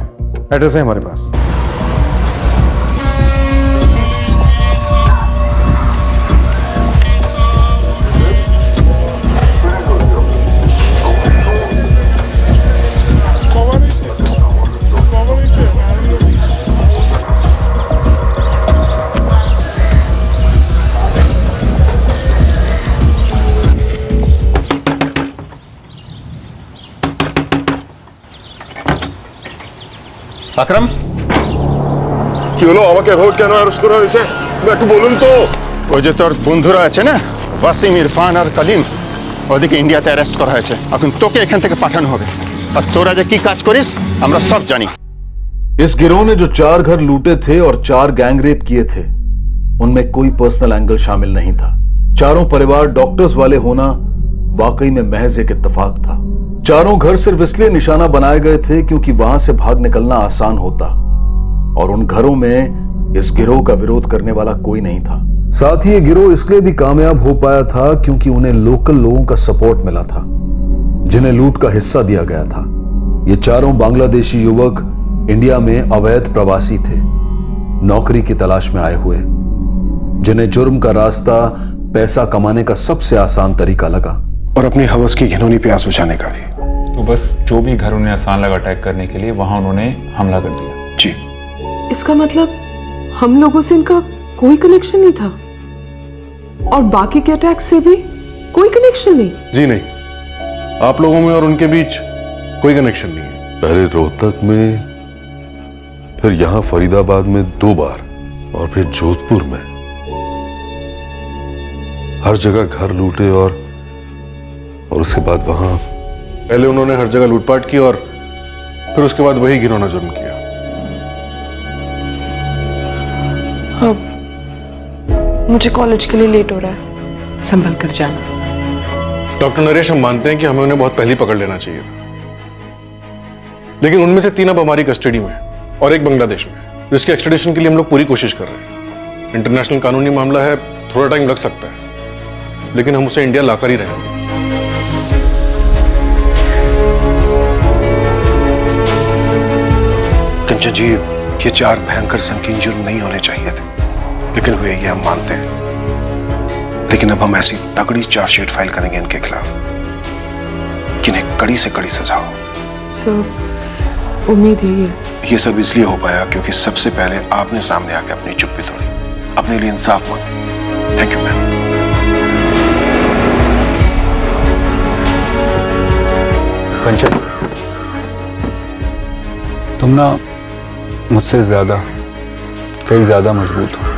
एड्रेस है हमारे पास। আকরাম, কি হলো? আমাকে এভাবে কেন অ্যারেস্ট করা হয়েছে? একটু বলুন তো। ওই যে তোর বন্ধুরা আছে না, ওয়াসিম, ইরফান আর কলিম, ওদেরকে ইন্ডিয়াতে অ্যারেস্ট করা হয়েছে। এখন তোকে এখান থেকে পাঠানো হবে। আর তোরা যে কি কাজ করিস আমরা সব জানি। इस गिरोह ने जो 4 घर लूटे थे और 4 गैंग रेप किए थे, उनमें कोई पर्सनल एंगल शामिल नहीं था। चारों परिवार डॉक्टर्स वाले होना वाकई में महज एक इत्तेफाक था। चारों घर सिर्फ इसलिए निशाना बनाए गए थे क्योंकि वहां से भाग निकलना आसान होता, और उन घरों में इस गिरोह का विरोध करने वाला कोई नहीं था। साथ ही ये गिरोह इसलिए भी कामयाब हो पाया था क्योंकि उन्हें लोकल लोगों का सपोर्ट मिला था, जिन्हें लूट का हिस्सा दिया गया था। ये चारों बांग्लादेशी युवक इंडिया में अवैध प्रवासी थे, नौकरी की तलाश में आए हुए, जिन्हें जुर्म का रास्ता पैसा कमाने का सबसे आसान तरीका लगा, और अपनी हवस की घिनौनी प्यास बुझाने का भी। तो बस जो भी घर उन्हें आसान लगा अटैक करने के लिए, वहां उन्होंने हमला कर दिया। जी। इसका मतलब हम लोगों से इनका कोई कनेक्शन नहीं था, और बाकी के अटैक से भी कोई कनेक्शन नहीं? जी नहीं, आप लोगों में और उनके बीच कोई कनेक्शन नहीं है। पहले रोहतक में, फिर यहां फरीदाबाद में 2 बार, और फिर जोधपुर में। हर जगह घर लूटे, और उसके बाद वहां पहले उन्होंने हर जगह लूटपाट की, और फिर उसके बाद वही घिनौना जुर्म किया। अब मुझे कॉलेज के लिए लेट हो रहा है, संभल कर जाना। डॉक्टर नरेश, हम मानते हैं कि हमें उन्हें बहुत पहले पकड़ लेना चाहिए था, लेकिन उनमें से 3 अब हमारी कस्टडी में और 1 बांग्लादेश में, जिसके एक्सट्रेडिशन के लिए हम लोग पूरी कोशिश कर रहे हैं। इंटरनेशनल कानूनी मामला है, थोड़ा टाइम लग सकता है, लेकिन हम उसे इंडिया लाकर ही रहेंगे। कंचन जी, ये 4 भयंकर संकीर्ण जुर्म नहीं होने चाहिए थे, लेकिन हुए ये हम मानते हैं। लेकिन अब हम ऐसी तगड़ी चार्जशीट फाइल करेंगे इनके खिलाफ कि इन्हें कड़ी से कड़ी सजा हो। सब उम्मीद यही है। ये सब इसलिए हो पाया क्योंकि सबसे पहले आपने सामने आके अपनी चुप्पी तोड़ी, अपने लिए इंसाफ मांगा। Thank you ma'am. कंचन, तुम ना मुझसे ज्यादा, कहीं ज्यादा मजबूत हो।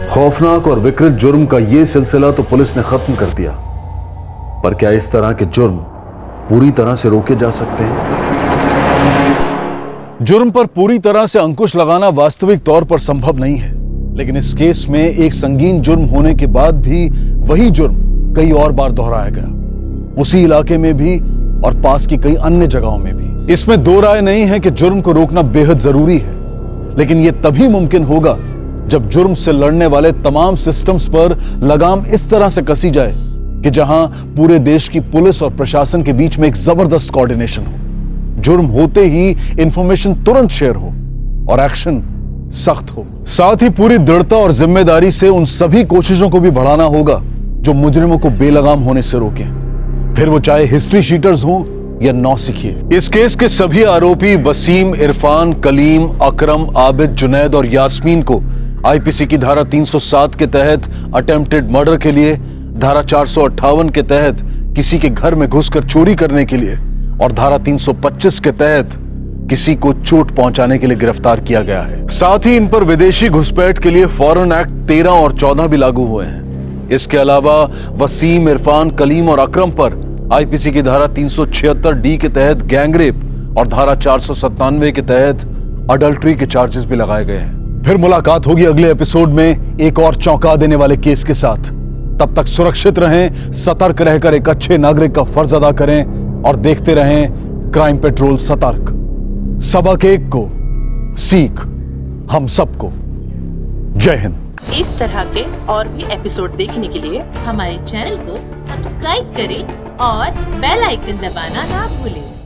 खौफनाक और विकृत जुर्म का यह सिलसिला तो पुलिस ने खत्म कर दिया, पर क्या इस तरह के जुर्म पूरी तरह से रोके जा सकते हैं? जुर्म पर पूरी तरह से अंकुश लगाना वास्तविक तौर पर संभव नहीं है, लेकिन इस केस में एक संगीन जुर्म होने के बाद भी वही जुर्म कई और बार दोहराया गया, उसी इलाके में भी और पास की कई अन्य जगहों में भी। इसमें दो राय नहीं है कि जुर्म को रोकना बेहद जरूरी है, लेकिन यह तभी मुमकिन होगा जब जुर्म से लड़ने वाले तमाम सिस्टम्स पर लगाम इस तरह से कसी जाए कि जहां पूरे देश की पुलिस और प्रशासन के बीच में एक जबरदस्त कोऑर्डिनेशन हो, जुर्म होते ही इंफॉर्मेशन तुरंत शेयर हो और एक्शन सख्त हो। साथ ही पूरी दृढ़ता और जिम्मेदारी से उन सभी कोशिशों को भी बढ़ाना होगा जो मुजरिमों को बेलगाम होने से रोकें, फिर वो चाहे हिस्ट्री शीटर्स हों या नौसिखिए। इस केस के सभी आरोपी वसीम, इरफान, कलीम, अकरम, आबिद, जुनैद और यास्मीन को आईपीसी की धारा 307 के तहत अटेम्प्टेड मर्डर के लिए, धारा 458 के तहत किसी के घर में घुसकर चोरी करने के लिए और धारा 325 के तहत किसी को चोट पहुंचाने के लिए गिरफ्तार किया गया है। साथ ही इन पर विदेशी घुसपैठ के लिए फॉरेन एक्ट 13 और 14 भी लागू हुए हैं। इसके अलावा वसीम, इरफान, कलीम और अकरम पर आईपीसी की धारा 376D के तहत गैंगरेप और धारा 497 के तहत अडल्ट्री के चार्जेस भी लगाए गए हैं। फिर मुलाकात होगी अगले एपिसोड में एक और चौंका देने वाले केस के साथ। तब तक सुरक्षित रहें, सतर्क रहकर एक अच्छे नागरिक का फर्ज अदा करें और देखते रहें क्राइम पेट्रोल सतर्क। सबक एक को सीख हम सबको। जय हिंद। इस तरह के और भी एपिसोड देखने के लिए हमारे चैनल को सब्सक्राइब करें और बेल आइकन दबाना ना भूलें।